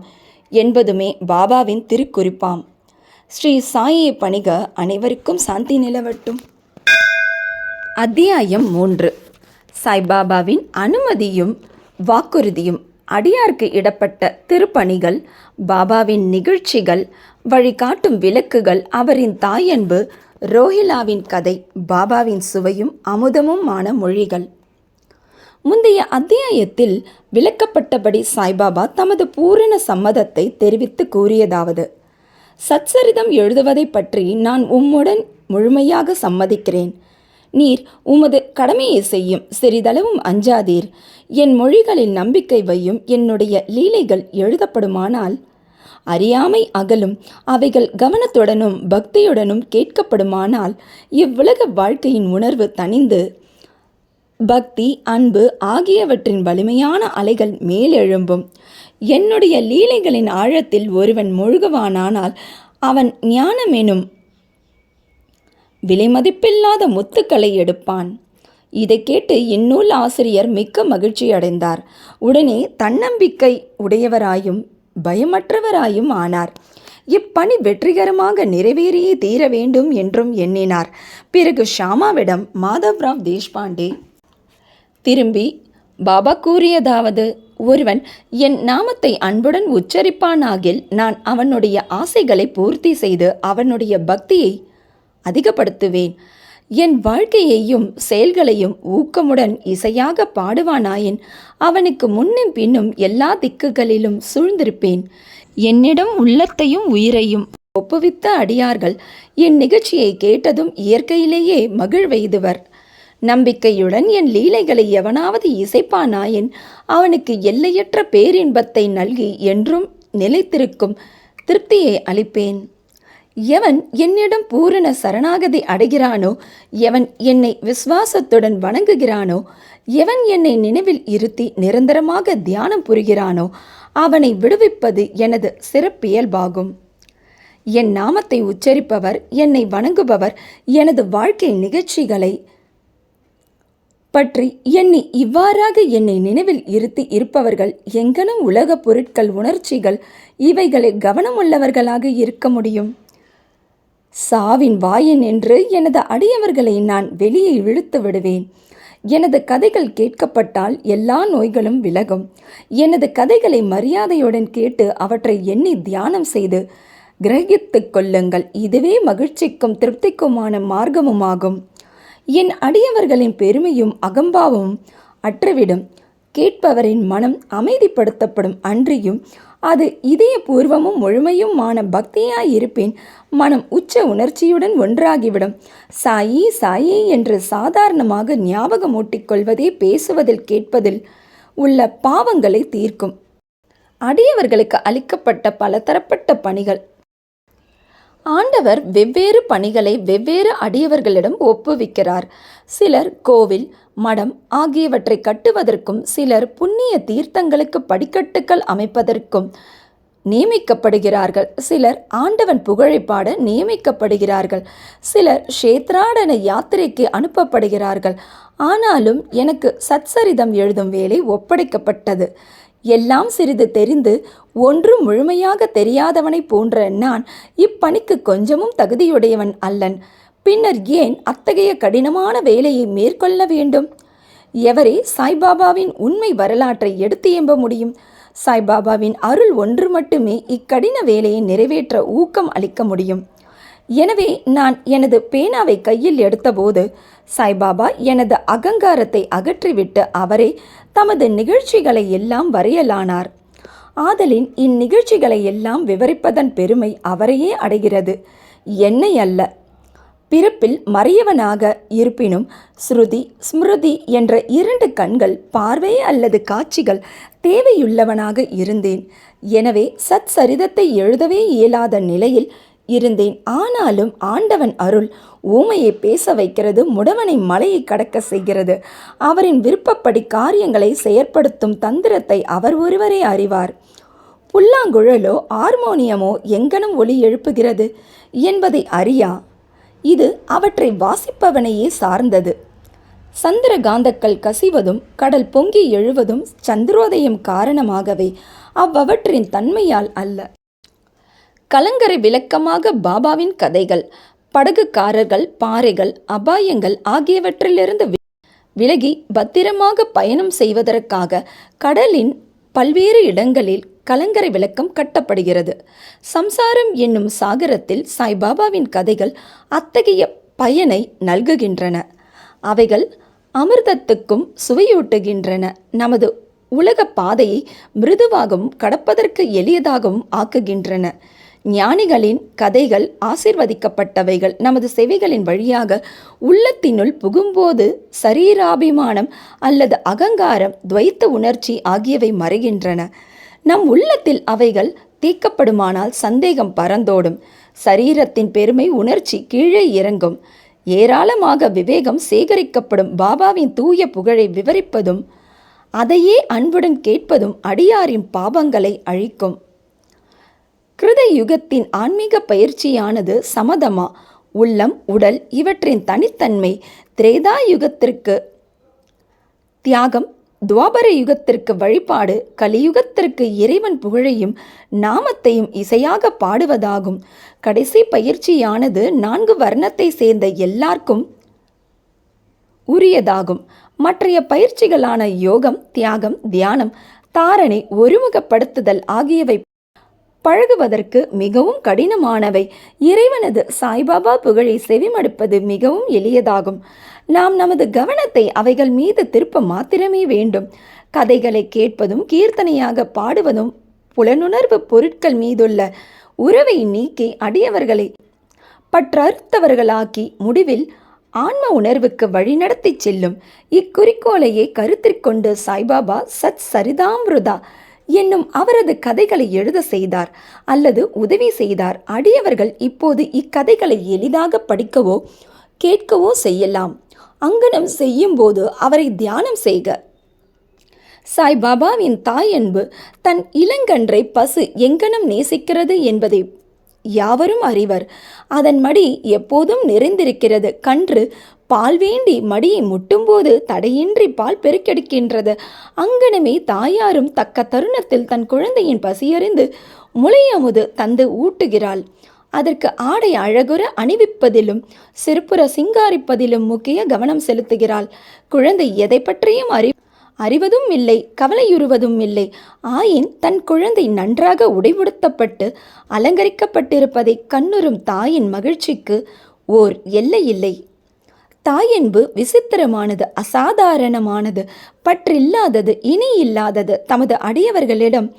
என்பதுமே பாபாவின் திருக்குறிப்பாம். ஸ்ரீ சாயை பணிக அனைவருக்கும் சாந்தி நிலவட்டும். அத்தியாயம் 3. சாய்பாபாவின் அனுமதியும் வாக்குறுதியும், அடியார்க்கு இடப்பட்ட திருப்பணிகள், பாபாவின் நிகழ்ச்சிகள், வழிகாட்டும் விளக்குகள், அவரின் தாயன்பு, ரோஹிலாவின் கதை, பாபாவின் சுவையும் அமுதமுமான மொழிகள். முந்தைய அத்தியாயத்தில் விளக்கப்பட்டபடி சாய்பாபா தமது பூரண சம்மதத்தை தெரிவித்து கூறியதாவது: சத்சரிதம் எழுதுவதை பற்றி நான் உம்முடன் முழுமையாக சம்மதிக்கிறேன். நீர் உமது கடமையை செய்யும், சிறிதளவும் அஞ்சாதீர். என் மொழிகளில் நம்பிக்கை வையும். என்னுடைய லீலைகள் எழுதப்படுமானால் அறியாமை அகலும். அவைகள் கவனத்துடனும் பக்தியுடனும் கேட்கப்படுமானால் இவ்வுலக வாழ்க்கையின் உணர்வு தணிந்து பக்தி, அன்பு ஆகியவற்றின் வலிமையான அலைகள் மேலெழும்பும். என்னுடைய லீலைகளின் ஆழத்தில் ஒருவன் முழுகுவானானால் அவன் ஞானமெனும் விலைமதிப்பில்லாத முத்துக்களை எடுப்பான். இதை கேட்டு இந்நூல் ஆசிரியர் மிக்க மகிழ்ச்சி அடைந்தார். உடனே தன்னம்பிக்கை உடையவராயும் பயமற்றவராயும் ஆனார். இப்பணி வெற்றிகரமாக நிறைவேறியே தீர வேண்டும் என்றும் எண்ணினார். பிறகு ஷாமாவிடம் மாதவ்ராவ் தேஷ்பாண்டே திரும்பி பாபா கூறியதாவது: ஒருவன் என் நாமத்தை அன்புடன் உச்சரிப்பானாகில் நான் அவனுடைய ஆசைகளை பூர்த்தி செய்து அவனுடைய பக்தியை அதிகப்படுத்துவேன். என் வாழ்க்கையையும் செயல்களையும் ஊக்கமுடன் இசையாக பாடுவானாயின் அவனுக்கு முன்னும் பின்னும் எல்லா திக்குகளிலும் சூழ்ந்திருப்பேன். என்னிடம் உள்ளத்தையும் உயிரையும் ஒப்புவித்த அடியார்கள் என் நிகழ்ச்சியை கேட்டதும் இயற்கையிலேயே மகிழ்வெய்துவர். நம்பிக்கையுடன் என் லீலைகளை எவனாவது இசைப்பானாயின் அவனுக்கு எல்லையற்ற பேரின்பத்தை நல்கி என்றும் நிலைத்திருக்கும் திருப்தியை அளிப்பேன். எவன் என்னிடம் பூரண சரணாகதி அடைகிறானோ, எவன் என்னை விசுவாசத்துடன் வணங்குகிறானோ, எவன் என்னை நினைவில் இருத்தி நிரந்தரமாக தியானம் புரிகிறானோ அவனை விடுவிப்பது எனது சிறப்பியல்பாகும். என் நாமத்தை உச்சரிப்பவர், என்னை வணங்குபவர், எனது வாழ்க்கை நிகழ்ச்சிகளை பற்றி எண்ணி இவ்வாறாக என்னை நினைவில் இருத்தி இருப்பவர்கள் எங்கனும் உலக பொருட்கள், உணர்ச்சிகள் இவைகளில் கவனமுள்ளவர்களாக இருக்க முடியும். சாவின் வாயின் என்று எனது அடியவர்களை நான் வெளியே இழுத்து விடுவேன். எனது கதைகள் கேட்கப்பட்டால் எல்லா நோய்களும் விலகும். எனது கதைகளை மரியாதையுடன் கேட்டு அவற்றை எண்ணி தியானம் செய்து கிரகித்து கொள்ளுங்கள். இதுவே மகிழ்ச்சிக்கும் திருப்திக்குமான மார்க்கமுமாகும். என் அடியவர்களின் பெருமையும் அகம்பாவமும் அற்றுவிடும். கேட்பவரின் மனம் அமைதிப்படுத்தப்படும். அன்றியும் அது இதயபூர்வமும் முழுமையுமான பக்தியாயிருப்பின் மனம் உச்ச உணர்ச்சியுடன் ஒன்றாகிவிடும். சாயி சாயி என்று சாதாரணமாக ஞாபகமூட்டிக் கொள்வதே பேசுவதில் கேட்பதில் உள்ள பாவங்களை தீர்க்கும். அடியவர்களுக்கு அளிக்கப்பட்ட பலதரப்பட்ட பணிகள். ஆண்டவர் வெவ்வேறு பணிகளை வெவ்வேறு அடியவர்களிடம் ஒப்புவிக்கிறார். சிலர் கோவில், மடம் ஆகியவற்றை கட்டுவதற்கும், சிலர் புண்ணிய தீர்த்தங்களுக்கு படிக்கட்டுகள் அமைப்பதற்கும் நியமிக்கப்படுகிறார்கள். சிலர் ஆண்டவன் புகழை பாட நியமிக்கப்படுகிறார்கள். சிலர் க்ஷேத்ராடன யாத்திரைக்கு அனுப்பப்படுகிறார்கள். ஆனாலும் எனக்கு சத்சரிதம் எழுதும் வேலை ஒப்படைக்கப்பட்டது. எல்லாம் சிறிது தெரிந்து ஒன்றும் முழுமையாக தெரியாதவனை போன்ற நான் இப்பணிக்கு கொஞ்சமும் தகுதியுடையவன் அல்லன். பின்னர் ஏன் அத்தகைய கடினமான வேலையை மேற்கொள்ள வேண்டும்? எவரே சாய்பாபாவின் உண்மை வரலாற்றை எடுத்து எம்ப முடியும்? சாய்பாபாவின் அருள் ஒன்று மட்டுமே இக்கடின வேலையை நிறைவேற்ற ஊக்கம் அளிக்க முடியும். எனவே நான் எனது பேனாவை கையில் எடுத்தபோது சாய்பாபா எனது அகங்காரத்தை அகற்றிவிட்டு அவரே தமது நிகழ்ச்சிகளை எல்லாம் வரையலானார். ஆதலின் இந்நிகழ்ச்சிகளை எல்லாம் விவரிப்பதன் பெருமை அவரையே அடைகிறது, என்னை அல்ல. பிறப்பில் மறையவனாக இருப்பினும் ஸ்ருதி ஸ்மிருதி என்ற 2 கண்கள், பார்வை அல்லது காட்சிகள் தேவையுள்ளவனாக இருந்தேன். எனவே சத் சரிதத்தை எழுதவே இயலாத நிலையில் இருந்தேன். ஆனாலும் ஆண்டவன் அருள் ஊமையை பேச வைக்கிறது, முடவனை மலையை கடக்க செய்கிறது. அவரின் விருப்பப்படி காரியங்களை செயற்படுத்தும் தந்திரத்தை அவர் ஒருவரே அறிவார். புல்லாங்குழலோ ஹார்மோனியமோ எங்கனும் ஒலி எழுப்புகிறது என்பதை அறியா. இது அவற்றை வாசிப்பவனையே சார்ந்தது. சந்திர காந்தக்கள் கசிவதும் கடல் பொங்கி எழுவதும் சந்திரோதயம் காரணமாகவே, அவ்வவற்றின் தன்மையால் அல்ல. கலங்கரை விளக்கமாக பாபாவின் கதைகள், படகுக்காரர்கள், பாறைகள், அபாயங்கள் ஆகியவற்றிலிருந்து விலகி பத்திரமாக பயணம் செய்வதற்காக கடலின் பல்வேறு இடங்களில் கலங்கரை விளக்கம் கட்டப்படுகிறது. சம்சாரம் என்னும் சாகரத்தில் சாய்பாபாவின் கதைகள் அத்தகைய பயனை நல்குகின்றன. அவைகள் அமிர்தத்துக்கும் சுவையூட்டுகின்றன. நமது உலக பாதையை மிருதுவாகவும் கடப்பதற்கு எளியதாகவும் ஆக்குகின்றன. ஞானிகளின் கதைகள் ஆசீர்வதிக்கப்பட்டவைகள். நமது செவிகளின் வழியாக உள்ளத்தினுள் புகும்போது சரீராபிமானம் அல்லது அகங்காரம், துவைத்த உணர்ச்சி ஆகியவை மறைகின்றன. நம் உள்ளத்தில் அவைகள் தீர்க்கப்படுமானால் சந்தேகம் பறந்தோடும். சரீரத்தின் பெருமை உணர்ச்சி கீழே இறங்கும். ஏராளமாக விவேகம் சேகரிக்கப்படும். பாபாவின் தூய புகழை விவரிப்பதும் அதையே அன்புடன் கேட்பதும் அடியாரின் பாவங்களை அழிக்கும். கிருத யுகத்தின் ஆன்மீக பயிற்சியானது சமதமா, உள்ளம், உடல் இவற்றின் தனித்தன்மை, திரேதா யுகத்திற்கு தியாகம், துவாபர யுகத்திற்கு வழிபாடு, கலியுகத்திற்கு இறைவன் புகழையும் நாமத்தையும் இசையாக பாடுவதாகும். கடைசி பயிற்சியானது 4 வர்ணத்தை சேர்ந்த எல்லாருக்கும் உரியதாகும். மற்றைய பயிற்சிகளான யோகம், தியாகம், தியானம், தாரணை, ஒருமுகப்படுத்துதல் ஆகியவை பழகுவதற்கு மிகவும் கடினமானவை. இறைவனது சாய்பாபா புகழை செவிமடுப்பது மிகவும் எளியதாகும். நாம் நமது கவனத்தை அவைகள் மீது திருப்ப மாத்திரமே வேண்டும். கதைகளை கேட்பதும் கீர்த்தனையாக பாடுவதும் புலனுணர்வு பொருட்கள் மீதுள்ள உறவை நீக்கி அடியவர்களை பற்றறுத்தவர்களாக்கி முடிவில் ஆன்ம உணர்வுக்கு வழிநடத்தி செல்லும் இக்குறிக்கோளையே கருத்திற்கொண்டு சாய்பாபா சத் சரிதாமிருதா என்னும் அவரது கதைகளை எழுத செய்தார் அல்லது உதவி செய்தார். அடியவர்கள் இப்போது இக்கதைகளை எளிதாக படிக்கவோ கேட்கவோ செய்யலாம். அங்கனம் செய்யும்போது அவரை தியானம் செய்க. சாய்பாபாவின் தாய் அன்பு தன் இளங்கன்றை பசு எங்கனம் நேசிக்கிறது என்பதை யாவரும் அறிவர். அதன் மடி எப்போதும் நிறைந்திருக்கிறது. கன்று பால் வேண்டி மடியை முட்டும்போது தடையின்றி பால் பெருக்கெடுக்கின்றது. அங்கனமே தாயாரும் தக்க தருணத்தில் தன் குழந்தையின் பசியறிந்து முளையமுது தந்து ஊட்டுகிறாள். அதற்கு ஆடை அழகுற அணிவிப்பதிலும் சிறுபுற சிங்காரிப்பதிலும் முக்கிய கவனம் செலுத்துகிறாள். குழந்தை எதை பற்றியும் அறிவதும் இல்லை, கவலையுறுவதும் இல்லை. ஆயின் தன் குழந்தை நன்றாக உடைவுடுத்தப்பட்டு அலங்கரிக்கப்பட்டிருப்பதை கண்ணுறும் தாயின் மகிழ்ச்சிக்கு ஓர் எல்லை இல்லை. தாயன்பு விசித்திரமானது, அசாதாரணமானது, பற்றில்லாதது, இனி இல்லாதது. தமது அடியவர்களிடம்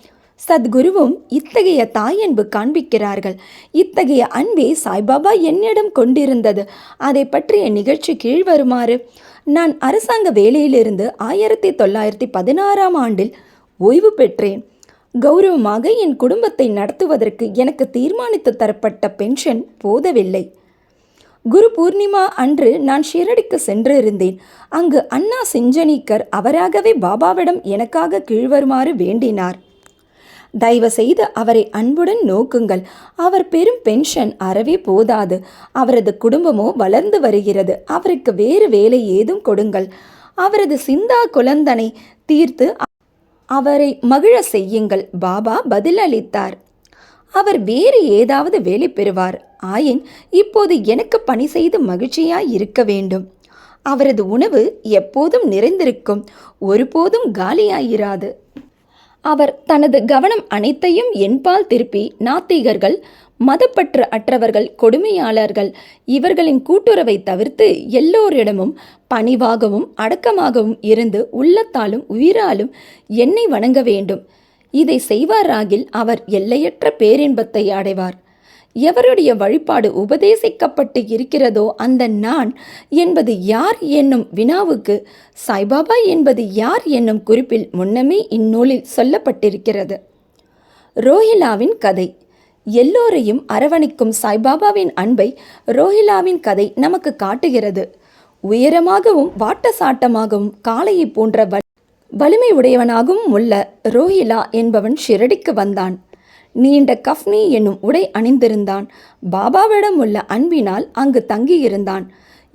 சத்குருவும் இத்தகைய தாயன்பு காண்பிக்கிறார்கள். இத்தகைய அன்பே சாய்பாபா என்னிடம் கொண்டிருந்தது. அதை பற்றிய நிகழ்ச்சி கீழ்வருமாறு. நான் அரசாங்க வேலையிலிருந்து 1916ஆம் ஆண்டில் ஓய்வு பெற்றேன். கௌரவமாக என் குடும்பத்தை நடத்துவதற்கு எனக்கு தீர்மானித்து தரப்பட்ட பென்ஷன் போதவில்லை. குரு பூர்ணிமா அன்று நான் ஷிரடிக்கு சென்றிருந்தேன். அங்கு அண்ணா சிஞ்சனிக்கர் அவராகவே பாபாவிடம் எனக்காக கீழ்வருமாறு வேண்டினார். தயவு செய்து அவரை அன்புடன் நோக்குங்கள். அவர் பெரும் பென்ஷன் அறவே போதாது. அவரது குடும்பமோ வளர்ந்து வருகிறது. அவருக்கு வேறு வேலை ஏதும் கொடுங்கள். அவரது சிந்தா குலந்தனை தீர்த்து அவரை மகிழ செய்யுங்கள். பாபா பதிலளித்தார். அவர் வேறு ஏதாவது வேலை பெறுவார். ஆயின் இப்போது எனக்கு பணி செய்து மகிழ்ச்சியாய் இருக்க வேண்டும். அவரது உணவு எப்போதும் நிறைந்திருக்கும், ஒருபோதும் காலியாயிராது. அவர் தனது கவனம் அனைத்தையும் என்பால் திருப்பி நாத்திகர்கள், மதப்பற்று அற்றவர்கள், கொடுமையாளர்கள் இவர்களின் கூட்டுறவை தவிர்த்து எல்லோரிடமும் பணிவாகவும் அடக்கமாகவும் இருந்து உள்ளத்தாலும் உயிராலும் என்னை வணங்க வேண்டும். இதை செய்வாராகில் அவர் எல்லையற்ற பேரின்பத்தை அடைவார். எவருடைய வழிபாடு உபதேசிக்கப்பட்டு இருக்கிறதோ அந்த நான் என்பது யார் என்னும் வினாவுக்கு சாய்பாபா என்பது யார் என்னும் குறிப்பில் முன்னமே இந்நூலில் சொல்லப்பட்டிருக்கிறது. ரோஹிலாவின் கதை. எல்லோரையும் அரவணைக்கும் சாய்பாபாவின் அன்பை ரோஹிலாவின் கதை நமக்கு காட்டுகிறது. உயரமாகவும் வாட்டசாட்டமாகவும் காளையை போன்ற வலிமை உடையவனாகவும் உள்ள ரோஹிலா என்பவன் ஷிரடிக்கு வந்தான். நீண்ட கஃப்னி என்னும் உடை அணிந்திருந்தான். பாபாவிடம் உள்ள அன்பினால் அங்கு தங்கியிருந்தான்.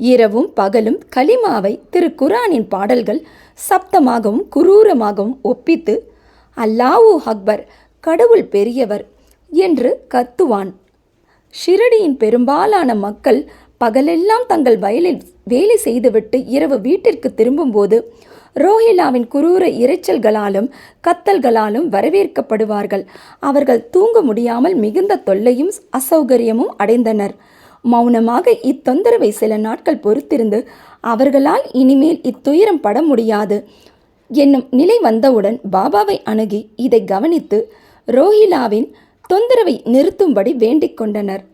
இரவும் பகலும் கலிமாவை திருக்குரானின் பாடல்கள் சப்தமாகவும் குரூரமாகவும் ஒப்பித்து அல்லாஹு அக்பர், கடவுள் பெரியவர் என்று கத்துவான். ஷிரடியின் பெரும்பாலான மக்கள் பகலெல்லாம் தங்கள் வயலில் வேலை செய்துவிட்டு இரவு வீட்டிற்கு திரும்பும்போது ரோஹிலாவின் குரூர இரைச்சல்களாலும் கத்தல்களாலும் வரவேற்கப்படுவார்கள். அவர்கள் தூங்க முடியாமல் மிகுந்த தொல்லையும் அசௌகரியமும் அடைந்தனர். மௌனமாக இத்தொந்தரவை சில நாட்கள் பொறுத்திருந்து அவர்களால் இனிமேல் இத்துயரம் பட முடியாது என்னும் நிலை வந்தவுடன் பாபாவை அணுகி இதை கவனித்து ரோஹிலாவின் தொந்தரவை நிறுத்தும்படி வேண்டிக் கொண்டனர்.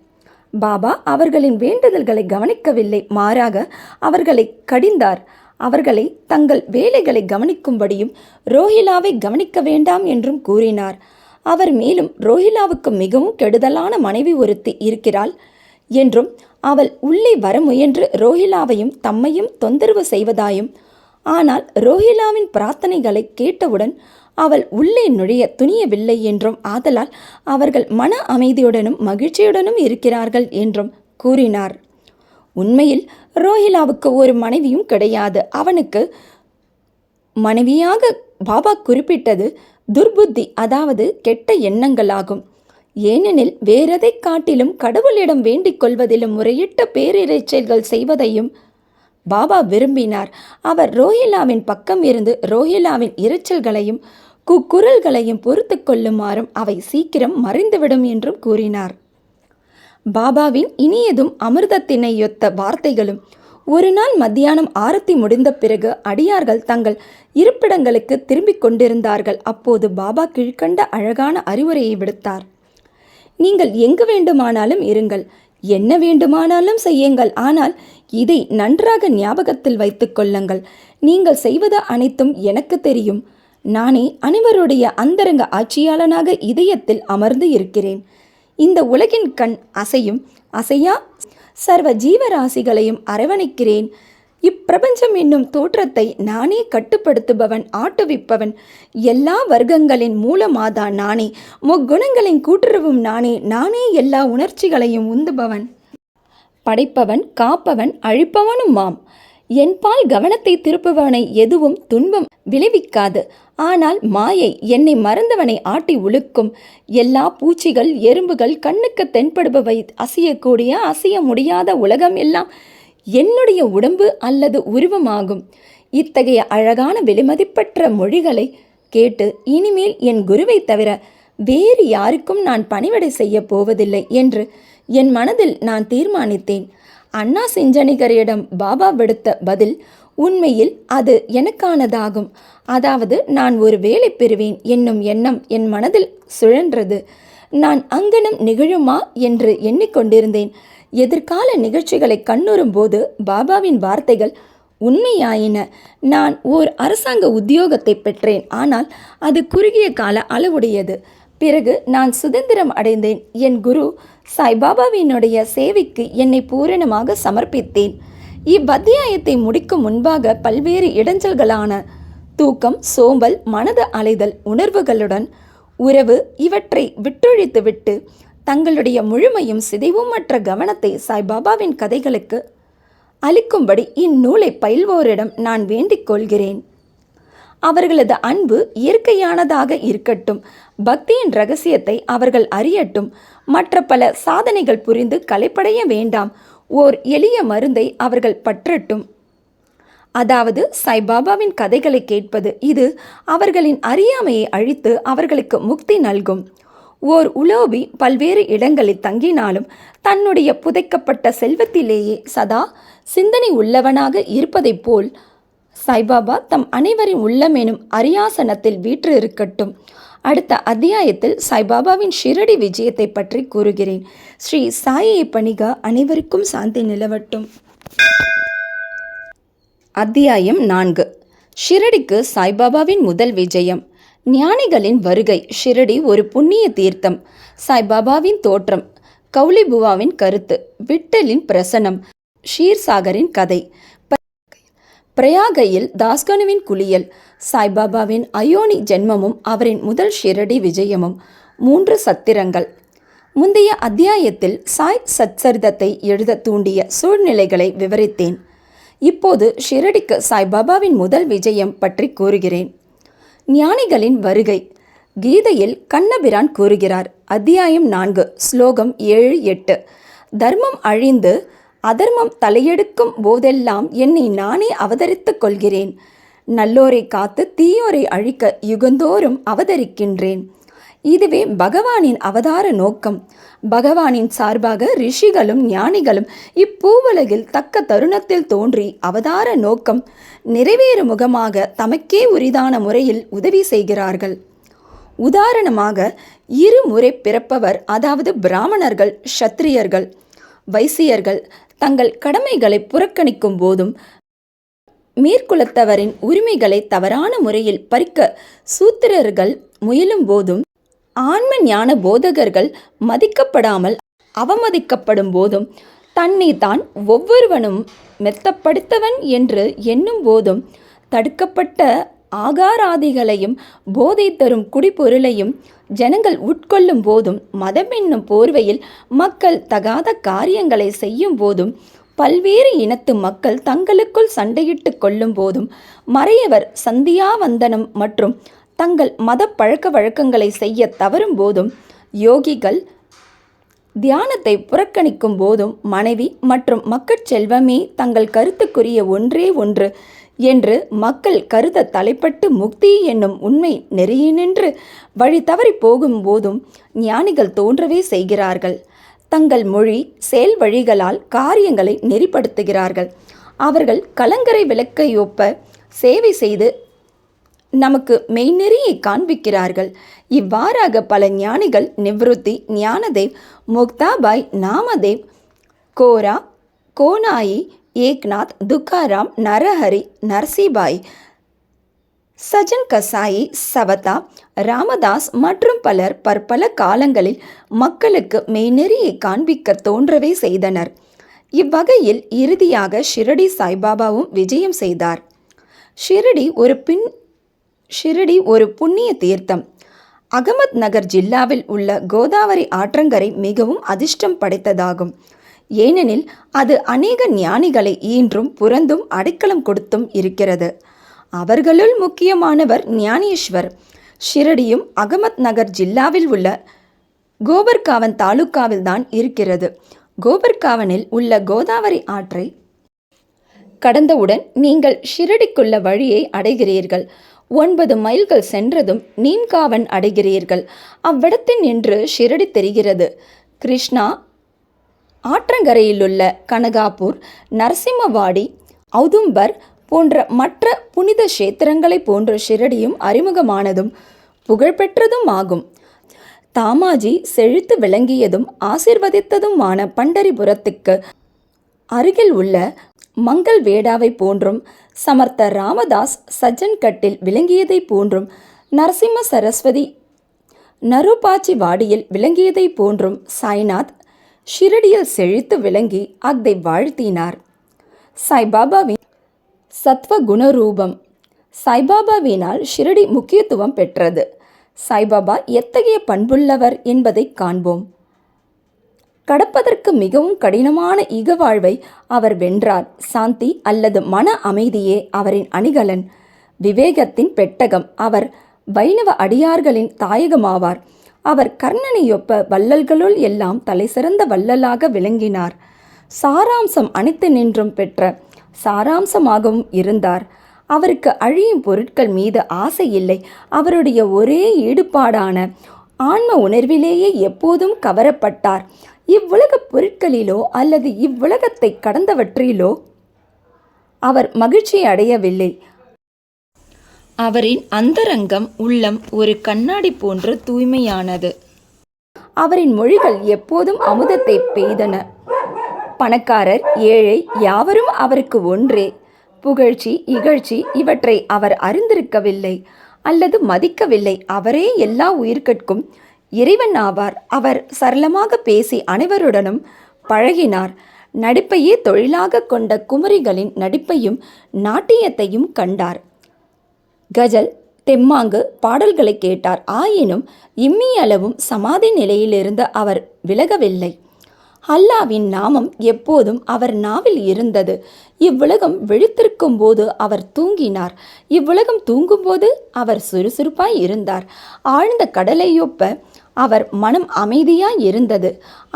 பாபா அவர்களின் வேண்டுதல்களை கவனிக்கவில்லை, மாறாக அவர்களை கடிந்தார். அவர்களை தங்கள் வேலைகளை கவனிக்கும்படியும் ரோஹிலாவை கவனிக்க வேண்டாம் என்றும் கூறினார். அவர் மேலும் ரோஹிலாவுக்கு மிகவும் கெடுதலான மனைவி ஒருத்தி இருக்கிறாள் என்றும் அவள் உள்ளே வர முயன்று ரோஹிலாவையும் தம்மையும் தொந்தரவு செய்வதாயும், ஆனால் ரோஹிலாவின் பிரார்த்தனைகளை கேட்டவுடன் அவள் உள்ளே நுழைய துணியவில்லை என்றும், ஆதலால் அவர்கள் மன அமைதியுடனும் மகிழ்ச்சியுடனும் இருக்கிறார்கள் என்றும் கூறினார். உண்மையில் ரோஹிலாவுக்கு ஒரு மனைவியும் கிடையாது. அவனுக்கு மனைவியாக பாபா குறிப்பிட்டது துர்புத்தி, அதாவது கெட்ட எண்ணங்களாகும். ஏனெனில் வேறதை காட்டிலும் கடவுளிடம் வேண்டிக் கொள்வதிலும் முறையிட்ட பேரிரைச்சல்கள் செய்வதையும் பாபா விரும்பினார். அவர் ரோஹிலாவின் பக்கம் இருந்து ரோஹிலாவின் இரைச்சல்களையும் குக்குரல்களையும் பொறுத்து கொள்ளுமாறும் அவை சீக்கிரம் மறைந்துவிடும் என்றும் கூறினார். பாபாவின் இனியதும் அமிர்தத்தினையொத்த வார்த்தைகளும். ஒரு நாள் மத்தியானம் ஆரத்தி முடிந்த பிறகு அடியார்கள் தங்கள் இருப்பிடங்களுக்கு திரும்பிக் கொண்டிருந்தார்கள். அப்போது பாபா கீழ்கண்ட அழகான அறிவுரையை விடுத்தார். நீங்கள் எங்கு வேண்டுமானாலும் இருங்கள், என்ன வேண்டுமானாலும் செய்யுங்கள், ஆனால் இதை நன்றாக ஞாபகத்தில் வைத்துக் கொள்ளுங்கள். நீங்கள் செய்வது அனைத்தும் எனக்கு தெரியும். நானே அனைவருடைய அந்தரங்க ஆட்சியாளனாக இதயத்தில் அமர்ந்து இருக்கிறேன். இந்த உலகின் கண் அசையும் அசையா சர்வ ஜீவராசிகளையும் அரவணைக்கிறேன். இப்பிரபஞ்சம் என்னும் தோற்றத்தை நானே கட்டுப்படுத்துபவன், ஆட்டுவிப்பவன். எல்லா வர்க்கங்களின் மூலமாதான் நானே. முக்குணங்களின் கூட்டுறவும் நானே. நானே எல்லா உணர்ச்சிகளையும் உந்துபவன், படைப்பவன், காப்பவன், அழிப்பவனுமாம். என்பால் கவனத்தை திருப்புபவனை எதுவும் துன்பம் விளைவிக்காது. ஆனால் மாயை என்னை மறந்தவனை ஆட்டி உழுக்கும். எல்லா பூச்சிகள், எறும்புகள், கண்ணுக்கு தென்படுபவை, அசையக்கூடிய அசைய முடியாத உலகம் எல்லாம் என்னுடைய உடம்பு அல்லது உருவமாகும். இத்தகைய அழகான விலைமதிப்பற்ற மொழிகளை கேட்டு இனிமேல் என் குருவை தவிர வேறு யாருக்கும் நான் பணிவிடை செய்ய போவதில்லை என்று என் மனதில் நான் தீர்மானித்தேன். அண்ணா சிஞ்சனிகரிடம் பாபா விடுத்த பதில் உண்மையில் அது எனக்கானதாகும். அதாவது நான் ஒரு வேலை பெறுவேன் என்னும் எண்ணம் என் மனதில் சுழன்றது. நான் அங்கனம் நிகழுமா என்று எண்ணிக்கொண்டிருந்தேன். எதிர்கால நிகழ்ச்சிகளை கண்ணுறும் போது பாபாவின் வார்த்தைகள் உண்மையாயின. நான் ஓர் அரசாங்க உத்தியோகத்தை பெற்றேன். ஆனால் அது குறுகிய கால அளவுடையது. பிறகு நான் சுதந்திரம் அடைந்தேன். என் குரு சாய்பாபாவினுடைய சேவைக்கு என்னை பூரணமாக சமர்ப்பித்தேன். இவ்வத்தியாயத்தை முடிக்கும் முன்பாக பல்வேறு இடைஞ்சல்களான தூக்கம், சோம்பல், மனது அலைதல், உணர்வுகளுடன் உறவு இவற்றை விட்டொழித்துவிட்டு தங்களுடைய முழுமையும் சிதைவுமற்ற கவனத்தை சாய்பாபாவின் கதைகளுக்கு அளிக்கும்படி இந்நூலை பயில்வோரிடம் நான் வேண்டிக் கொள்கிறேன். அவர்களது அன்பு இயற்கையானதாக இருக்கட்டும். பக்தியின் ரகசியத்தை அவர்கள் அறியட்டும். மற்ற பல சாதனைகள் புரிந்து களைப்படைய வேண்டாம். ஓர் எளிய மருந்தை அவர்கள் பற்றட்டும். அதாவது சாய்பாபாவின் கதைகளை கேட்பது. இது அவர்களின் அறியாமையை அழித்து அவர்களுக்கு முக்தி நல்கும். ஓர் உலோபி பல்வேறு இடங்களில் தங்கினாலும் தன்னுடைய புதைக்கப்பட்ட செல்வத்திலேயே சதா சிந்தனை உள்ளவனாக இருப்பதைப் போல் சாய்பாபா தம் அனைவரின் உள்ளமெனும் அரியாசனத்தில் வீற்று இருக்கட்டும். அடுத்த அத்தியாயத்தில் சாய்பாபாவின் ஷிரடி விஜயத்தை பற்றி கூறுகிறேன். ஸ்ரீ சாயை பணிக. அனைவருக்கும் சாந்தி நிலவட்டும். அத்தியாயம் 4. ஷிரடிக்கு சாய்பாபாவின் முதல் விஜயம். ஞானிகளின் வருகை. ஷிரடி ஒரு புண்ணிய தீர்த்தம். சாய்பாபாவின் தோற்றம். கௌலிபுவாவின் கருத்து. விட்டலின் பிரசனம். ஷீர்சாகரின் கதை. பிரயாகையில் தாஸ்கனுவின் குளியல். சாய்பாபாவின் அயோனி ஜென்மமும் அவரின் முதல் ஷிரடி விஜயமும். 3 சத்திரங்கள். முந்தைய அத்தியாயத்தில் சாய் சச்சரிதத்தை எழுத தூண்டிய சூழ்நிலைகளை விவரித்தேன். இப்போது ஷிரடிக்கு சாய்பாபாவின் முதல் விஜயம் பற்றி கூறுகிறேன். ஞானிகளின் வருகை. கீதையில் கண்ணபிரான் கூறுகிறார். அத்தியாயம் 4 ஸ்லோகம் 7-8. தர்மம் அழிந்து அதர்மம் தலையெடுக்கும் போதெல்லாம் என்னை நானே அவதரித்துக் கொள்கிறேன். நல்லோரை காத்து தீயோரை அழிக்க யுகந்தோறும் அவதரிக்கின்றேன். இதுவே பகவானின் அவதார நோக்கம். பகவானின் சார்பாக ரிஷிகளும் ஞானிகளும் இப்பூவுலகில் தக்க தருணத்தில் தோன்றி அவதார நோக்கம் நிறைவேறும் முகமாக தமக்கே உரிதான முறையில் உதவி செய்கிறார்கள். உதாரணமாக, 2 முறை பிறப்பவர், அதாவது பிராமணர்கள், க்ஷத்திரியர்கள், வைசியர்கள் தங்கள் கடமைகளை புறக்கணிக்கும் போதும் மேற்குலத்தவரின் உரிமைகளை தவறான முறையில் பறிக்க சூத்திரர்கள் முயலும் போதும், ஆன்ம ஞான போதகர்கள் மதிக்கப்படாமல் அவமதிக்கப்படும் போதும், தன்னை தான் ஒவ்வொருவனும் மெத்தப்படுத்தவன் என்று எண்ணும் போதும், தடுக்கப்பட்ட ஆகாராதிகளையும் போதை தரும் குடிபொருளையும் ஜனங்கள் உட்கொள்ளும் போதும், மதம் என்னும் போர்வையில் மக்கள் தகாத காரியங்களை செய்யும் போதும், பல்வேறு இனத்து மக்கள் தங்களுக்குள் சண்டையிட்டு கொள்ளும் போதும், மறையவர் சந்தியாவந்தனம் மற்றும் தங்கள் மத பழக்க வழக்கங்களை செய்ய தவறும் போதும், யோகிகள் தியானத்தை புறக்கணிக்கும் போதும், மனைவி மற்றும் மக்கட்செல்வமே தங்கள் கருத்துக்குரிய ஒன்றே ஒன்று என்று மக்கள் கருத தலைப்பட்டு முக்தி என்னும் உண்மை நெறியினின்று வழி தவறி போகும்போதும் ஞானிகள் தோன்றவே செய்கிறார்கள். தங்கள் மொழி செயல் வழிகளால் காரியங்களை நெறிப்படுத்துகிறார்கள். அவர்கள் கலங்கரை விளக்கையொப்ப சேவை செய்து நமக்கு மெய்நெறியை காண்பிக்கிறார்கள். இவ்வாறாக பல ஞானிகள் நிவ்ருத்தி, ஞானதேவ், முக்தாபாய், நாமதேவ், கோரா, கோனாயி, ஏக்நாத், துக்காராம், நரஹரி, நரசிபாய், சஜன் கசாயி, சவதா, ராமதாஸ் மற்றும் பலர் பற்பல காலங்களில் மக்களுக்கு மெய்நெறியை காண்பிக்க தோன்றவே செய்தனர். இவ்வகையில் இறுதியாக ஷிரடி சாய்பாபாவும் விஜயம் செய்தார். ஷிரடி ஒரு புண்ணிய தீர்த்தம். அகமத் நகர் ஜில்லாவில் உள்ள கோதாவரி ஆற்றங்கரை மிகவும் அதிர்ஷ்டம் படைத்ததாகும். ஏனெனில் அது அநேக ஞானிகளை ஈன்றும் புறந்தும் அடைக்கலம் கொடுத்தும் இருக்கிறது. அவர்களுள் முக்கியமானவர் ஞானேஸ்வர். ஷிரடியும் அகமத் நகர் ஜில்லாவில் உள்ள கோபர்காவன் தாலுக்காவில் தான் இருக்கிறது. கோபர்காவனில் உள்ள கோதாவரி ஆற்றை கடந்தவுடன் நீங்கள் ஷிரடிக்குள்ள வழியை அடைகிறீர்கள். 9 மைல்கள் சென்றதும் நீம்காவன் அடைகிறீர்கள். அவ்விடத்தில் நின்று ஷிரடி தெரிகிறது. கிருஷ்ணா ஆற்றங்கரையிலுள்ள கனகாப்பூர், நரசிம்மவாடி, ஔதும்பர் போன்ற மற்ற புனித கஷேத்திரங்களை போன்ற ஷிரடியும் அறிமுகமானதும் புகழ்பெற்றதும் ஆகும். தாமாஜி செழித்து விளங்கியதும் ஆசீர்வதித்ததுமான பண்டரிபுரத்துக்கு அருகில் உள்ள மங்கள் வேடாவை போன்றும், சமர்த்த ராமதாஸ் சஜ்ஜன்கட்டில் விளங்கியதை போன்றும், நரசிம்ம சரஸ்வதி நருபாச்சி வாடியில் விளங்கியதை போன்றும் சாய்நாத் ஷிரடியில் செழித்து விளங்கி அத்தை வாழ்த்தினார். சாய்பாபாவின் சத்வ குணரூபம். சாய்பாபாவினால் ஷிரடி முக்கியத்துவம் பெற்றது. சாய்பாபா எத்தகைய பண்புள்ளவர் என்பதை காண்போம். கடப்பதற்கு மிகவும் கடினமான இக வாழ்வை அவர் வென்றார். சாந்தி அல்லது மன அமைதியே அவரின் அணிகலன், விவேகத்தின் பெட்டகம். அவர் வைணவ அடியார்களின் தாயகமாவார். அவர் கர்ணனையொப்ப வள்ளல்களுள் எல்லாம் தலை சிறந்த வள்ளலாக விளங்கினார். சாராம்சம் அனைத்து நின்றும் பெற்ற சாராம்சமாகவும் இருந்தார். அவருக்கு அழியும் பொருட்கள் மீது ஆசை இல்லை. அவருடைய ஒரே ஈடுபாடான ஆன்ம உணர்விலேயே எப்போதும் கவரப்பட்டார். இவ்வுலக பொருட்களிலோ அல்லது இவ்வுலகத்தை கடந்தவற்றிலோ அவர் மகிழ்ச்சி அடையவில்லை. அவரின் அந்தரங்கம் உள்ளம் ஒரு கண்ணாடி போன்று தூய்மையானது. அவரின் மொழிகள் எப்போதும் அமுதத்தை பெய்தன. பணக்காரர், ஏழை யாவரும் அவருக்கு ஒன்றே. புகழ்ச்சி, இகழ்ச்சி இவற்றை அவர் அறிந்திருக்கவில்லை அல்லது மதிக்கவில்லை. அவரே எல்லா உயிர்கட்கும் இறைவன் ஆவார். அவர் சரளமாக பேசி அனைவருடனும் பழகினார். நடிப்பையே தொழிலாக கொண்ட குமரிகளின் நடிப்பையும் நாட்டியத்தையும் கண்டார். கஜல், தெம்மாங்கு பாடல்களை கேட்டார். ஆயினும் இம்மியளவும் சமாதி நிலையிலிருந்து அவர் விலகவில்லை. அல்லாவின் நாமம் எப்போதும் அவர் நாவில் இருந்தது. இவ்வுலகம் விழித்திருக்கும் போது அவர் தூங்கினார். இவ்வுலகம் தூங்கும்போது அவர் சுறுசுறுப்பாய் இருந்தார். ஆழ்ந்த கடலையொப்ப அவர் மனம் அமைதியாய் இருந்தது.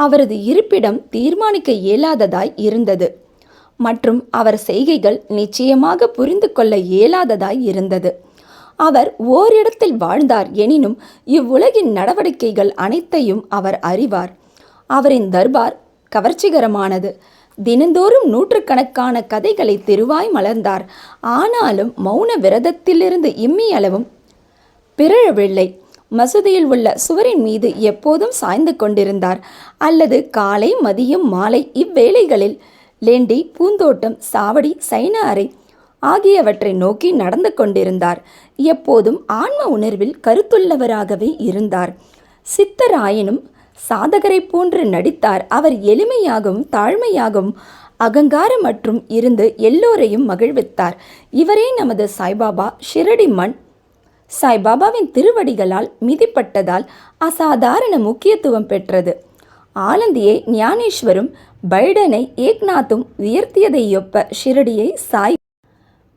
அவரது இருப்பிடம் தீர்மானிக்க இயலாததாய் இருந்தது மற்றும் அவர் செய்கைகள் நிச்சயமாக புரிந்து கொள்ள இயலாததாய் இருந்தது. அவர் ஓரிடத்தில் வாழ்ந்தார் எனினும் இவ்வுலகின் நடவடிக்கைகள் அனைத்தையும் அவர் அறிவார். அவரின் தர்பார் கவர்ச்சிகரமானது. தினந்தோறும் நூற்றுக்கணக்கான கதைகளை திருவாய் மலர்ந்தார். ஆனாலும் மௌன விரதத்திலிருந்து இம்மியளவும் பிறழவில்லை. மசூதியில் உள்ள சுவரின் மீது எப்போதும் சாய்ந்து கொண்டிருந்தார். அல்லது காலை, மதியம், மாலை இவ்வேளைகளில் லேண்டி, பூந்தோட்டம், சாவடி, சைன அறை ஆகியவற்றை நோக்கி நடந்து கொண்டிருந்தார். எப்போதும் ஆன்ம உணர்வில் கருத்துள்ளவராகவே இருந்தார். சித்தராயினும் சாதகரை போன்று நடித்தார். அவர் எளிமையாகவும் தாழ்மையாகவும் அகங்காரம் மற்றும் இருந்து எல்லோரையும் மகிழ்வித்தார். இவரே நமது சாய்பாபா. ஷிரடி மண் சாய்பாபாவின் திருவடிகளால் மிதிப்பட்டதால் அசாதாரண முக்கியத்துவம் பெற்றது. ஆலந்தியை ஞானேஸ்வரும் பைடனை ஏக்நாத்தும் உயர்த்தியதையொப்ப ஷிரடியை சாய்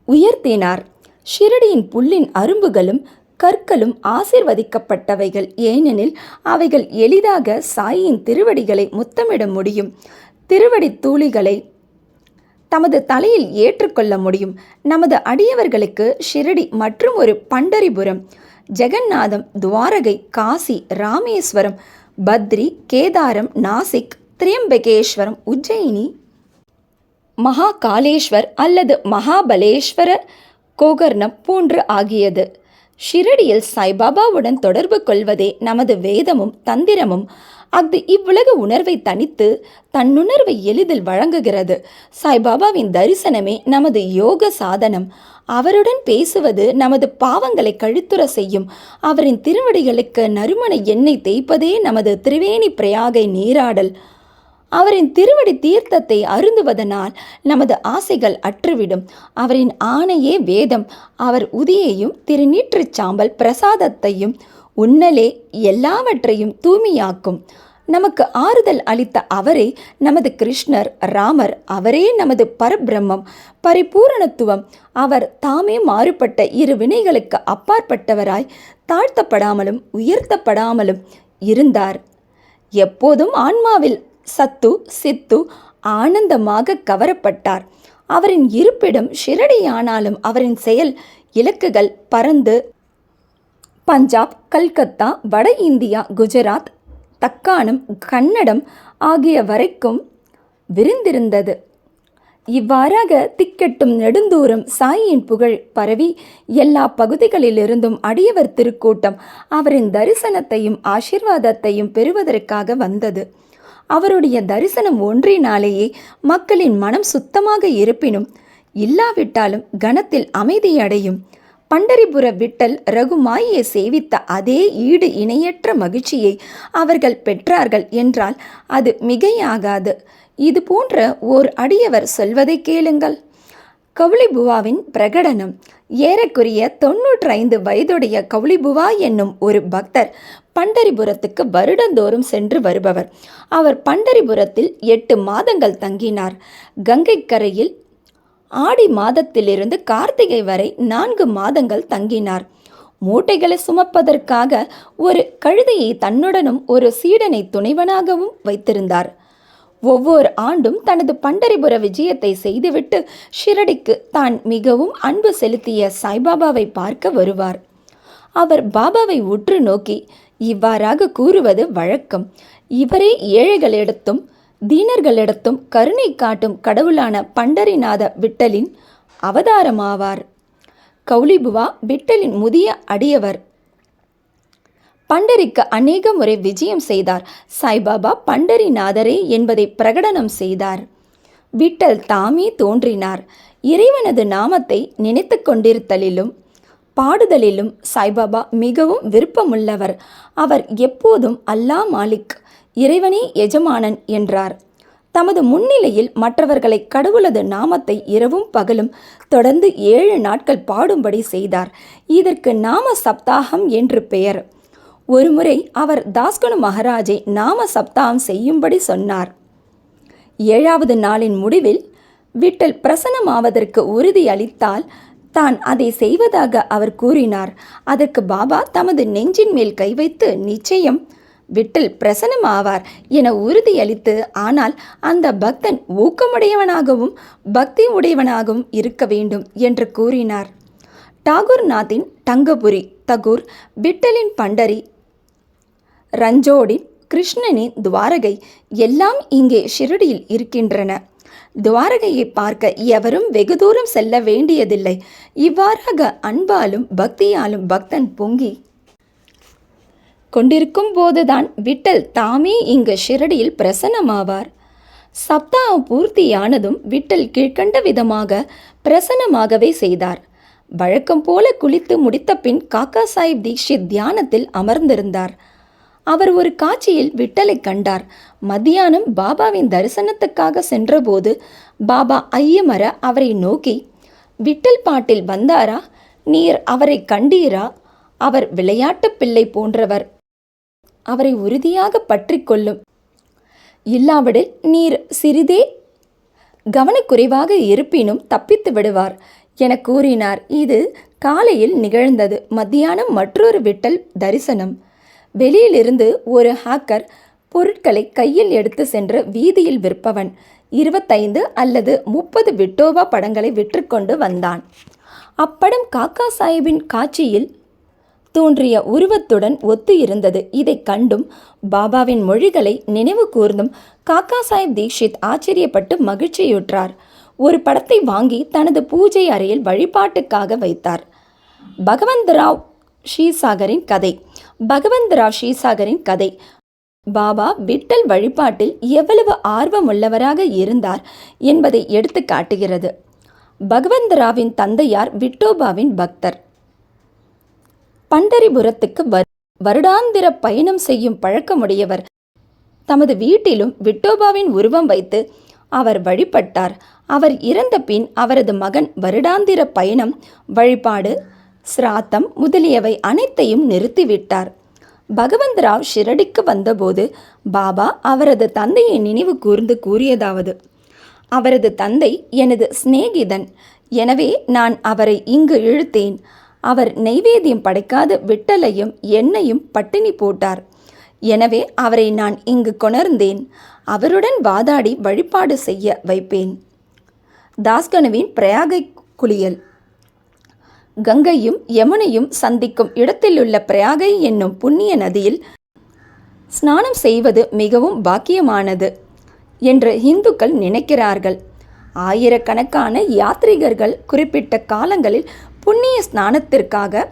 உயர்த்தினார். ஷிரடியின் புல்லின் அரும்புகளும் கற்களும் ஆசீர்வதிக்கப்பட்டவைகள். ஏனெனில் அவைகள் எளிதாக சாயின் திருவடிகளை முத்தமிட முடியும். திருவடி தூளிகளை தமது தலையில் ஏற்றுக்கொள்ள முடியும். நமது அடியவர்களுக்கு ஷிரடி மற்றும் ஒரு பண்டரிபுரம், ஜெகநாதம், துவாரகை, காசி, ராமேஸ்வரம், பத்ரி, கேதாரம், நாசிக், திரியம்பகேஸ்வரம், உஜ்ஜயினி, மகாகாலேஸ்வர் அல்லது மகாபலேஸ்வர கோகர்ணம் போன்று ஆகியது. ஷிரடியில் சாய்பாபாவுடன் தொடர்பு கொள்வதே நமது வேதமும் தந்திரமும். அது இவ்வுலக உணர்வை தனித்து தன்னுணர்வை எளிதில் வழங்குகிறது. சாய்பாபாவின் தரிசனமே நமது யோக சாதனம். அவருடன் பேசுவது நமது பாவங்களை கழித்துற செய்யும். அவரின் திருவடிகளுக்கு நறுமண எண்ணெய் தேய்ப்பதே நமது திரிவேணி பிரயாகை நீராடல். அவரின் திருவடி தீர்த்தத்தை அருந்துவதனால் நமது ஆசைகள் அற்றுவிடும். அவரின் ஆணையே வேதம். அவர் உதியையும் திருநீற்றுச் சாம்பல் பிரசாதத்தையும் உன்னலே எல்லாவற்றையும் தூய்மையாக்கும். நமக்கு ஆறுதல் அளித்த அவரே நமது கிருஷ்ணர், ராமர். அவரே நமது பரபிரம்மம், பரிபூரணத்துவம். அவர் தாமே மாறுபட்ட இரு வினைகளுக்கு அப்பாற்பட்டவராய் தாழ்த்தப்படாமலும் உயர்த்தப்படாமலும் இருந்தார். எப்போதும் ஆன்மாவில் சத்து சித்து ஆனந்தமாக கவரப்பட்டார். அவரின் இருப்பிடம் ஷிரடியானாலும் அவரின் செயல் இலக்குகள் பரந்து பஞ்சாப், கல்கத்தா, வட இந்தியா, குஜராத், தக்காணம், கன்னடம் ஆகிய வரைக்கும் விரிந்திருந்தது. இவ்வாறாக திக்கெட்டும் நெடுந்தூரம் சாயின் புகழ் பரவி எல்லா பகுதிகளிலிருந்தும் அடியவர் திருக்கூட்டம் அவரின் தரிசனத்தையும் ஆசீர்வாதத்தையும் பெறுவதற்காக வந்தது. அவருடைய தரிசனம் ஒன்றினாலேயே மக்களின் மனம் சுத்தமாக இருப்பினும் இல்லாவிட்டாலும் கணத்தில் அமைதியடையும். பண்டரிபுர விட்டல் ரகுமாயை சேவித்த அதே ஈடு இணையற்ற மகிழ்ச்சியை அவர்கள் பெற்றார்கள் என்றால் அது மிகையாகாது. இது போன்ற ஓர் அடியவர் சொல்வதை கேளுங்கள். கவுளிபுவாவின் பிரகடனம். ஏறக்குறைய 95 வயதுடைய கவுளிபுவா என்னும் ஒரு பக்தர் பண்டரிபுரத்துக்கு வருடந்தோறும் சென்று வருபவர். அவர் பண்டரிபுரத்தில் 8 மாதங்கள் தங்கினார். கங்கை கரையில் ஆடி மாதத்திலிருந்து கார்த்திகை வரை 4 மாதங்கள் தங்கினார். மூட்டைகளை சுமப்பதற்காக ஒரு கழுதையை தன்னுடனும் ஒரு சீடனை துணைவனாகவும் வைத்திருந்தார். ஒவ்வொரு ஆண்டும் தனது பண்டரிபுர விஜயத்தை செய்துவிட்டு ஷிரடிக்கு தான் மிகவும் அன்பு செலுத்திய சாய்பாபாவை பார்க்க வருவார். அவர் பாபாவை உற்று நோக்கி இவ்வாறாக கூறுவது வழக்கம். இவரே ஏழைகளிடத்தும் தீனர்களிடத்தும் கருணை காட்டும் கடவுளான பண்டரிநாத விட்டலின் அவதாரமாவார். கவுளிபுவா விட்டலின் முதிய அடியவர். பண்டரிக்கு அநேக முறை விஜயம் செய்தார். சாய்பாபா பண்டரிநாதரே என்பதை பிரகடனம் செய்தார். விட்டல் தாமே தோன்றினார். இறைவனது நாமத்தை நினைத்து கொண்டிருத்தலிலும் பாடுதலிலும் சாய்பாபா மிகவும் விருப்பமுள்ளவர். அவர் எப்போதும் அல்லா மாலிக், இறைவனே எஜமானன் என்றார். தமது முன்னிலையில் மற்றவர்களை கடவுளது நாமத்தை இரவும் பகலும் தொடர்ந்து 7 நாட்கள் பாடும்படி செய்தார். இதற்கு நாம சப்தாகம் என்று பெயர். ஒருமுறை அவர் தாஸ்கனு மகாராஜை நாம சப்தாகம் செய்யும்படி சொன்னார். 7வது நாளின் முடிவில் விட்டல் பிரசன்னமாவதற்கு உறுதி அளித்தால் தான் அதை செய்வதாக அவர் கூறினார். அதற்கு பாபா தமது நெஞ்சின் மேல் கை வைத்து நிச்சயம் விட்டல் பிரசன்னமாவார் என உறுதியளித்து, ஆனால் அந்த பக்தன் ஊக்கமுடையவனாகவும் பக்தி உடையவனாகவும் இருக்க வேண்டும் என்று கூறினார். டாகூர்நாத்தின் டங்கபுரி, தகூர், விட்டலின் பண்டரி, ரஞ்சோடின் கிருஷ்ணனின் துவாரகை எல்லாம் இங்கே ஷிரடியில் இருக்கின்றன. துவாரகையை பார்க்க எவரும் வெகு தூரம் செல்ல வேண்டியதில்லை. இவ்வாறாக அன்பாலும் பக்தியாலும் பக்தன் பொங்கி கொண்டிருக்கும் போதுதான் விட்டல் தாமே இங்கு ஷிரடியில் பிரசன்னமாவார். சப்தாகம் பூர்த்தியானதும் விட்டல் கீழ்கண்ட விதமாக பிரசன்னமாகவே செய்தார். வழக்கம் போல குளித்து முடித்த பின் காக்கா சாஹிப் தீக்ஷித் தியானத்தில் அமர்ந்திருந்தார். அவர் ஒரு காட்சியில் விட்டலை கண்டார். மத்தியானம் பாபாவின் தரிசனத்துக்காக சென்றபோது பாபா ஐயமர அவரை நோக்கி, விட்டல் பாட்டில் வந்தாரா? நீர் அவரை கண்டீரா? அவர் விளையாட்டு பிள்ளை போன்றவர். அவரை உறுதியாக பற்றி கொள்ளும். இல்லாவிடில் நீர் சிறிதே கவனக்குறைவாக இருப்பினும் தப்பித்து விடுவார் என கூறினார். இது காலையில் நிகழ்ந்தது. மத்தியானம் மற்றொரு விட்டல் தரிசனம். வெளியிலிருந்து ஒரு ஹேக்கர் பொருட்களை கையில் எடுத்து சென்று வீதியில் விற்பவன் 25 அல்லது 30 விட்டோவா படங்களை விற்றுக்கொண்டு வந்தான். அப்படம் காக்கா சாஹிப்பின் காட்சியில் தோன்றிய உருவத்துடன் ஒத்து இருந்தது. இதை கண்டும் பாபாவின் மொழிகளை நினைவு கூர்ந்தும் காக்கா சாஹிப் தீக்ஷித் ஆச்சரியப்பட்டு மகிழ்ச்சியுற்றார். ஒரு படத்தை வாங்கி தனது பூஜை அறையில் வழிபாட்டுக்காக வைத்தார். பகவந்த்ராவ் ஷீசாகரின் கதை. பாபா விட்டல் வழிபாட்டில் எவ்வளவு ஆர்வமுள்ளவராக இருந்தார் என்பதை எடுத்து காட்டுகிறது. பகவந்தராவின் தந்தையார் விட்டோபாவின் பக்தர். பண்டரிபுரத்துக்கு வருடாந்திர பயணம் செய்யும் பழக்கமுடையவர். தமது வீட்டிலும் விட்டோபாவின் உருவம் வைத்து அவர் வழிபட்டார். அவர் இறந்த பின் அவரது மகன் வருடாந்திர பயணம், வழிபாடு, சிராத்தம் முதலியவை அனைத்தையும் நிறுத்திவிட்டார். பகவந்தராவ் ஷிரடிக்கு வந்தபோது பாபா அவரது தந்தையை நினைவு கூர்ந்து கூறியதாவது: அவரது தந்தை எனது சிநேகிதன், எனவே நான் அவரை இங்கு இழுத்தேன். அவர் நெய்வேத்தியம் படைக்காத விட்டலையும் எண்ணெயும் பட்டினி போட்டார். எனவே அவரை நான் இங்கு கொணர்ந்தேன். அவருடன் வாதாடி வழிபாடு செய்ய வைப்பேன். தாஸ்கனுவின் பிரயாகை குளியல். கங்கையும் யமுனையும் சந்திக்கும் இடத்திலுள்ள பிரயாகை என்னும் புண்ணிய நதியில் ஸ்நானம் செய்வது மிகவும் பாக்கியமானது என்று இந்துக்கள் நினைக்கிறார்கள். ஆயிரக்கணக்கான யாத்ரீகர்கள் குறிப்பிட்ட காலங்களில் புண்ணிய ஸ்நானத்திற்காக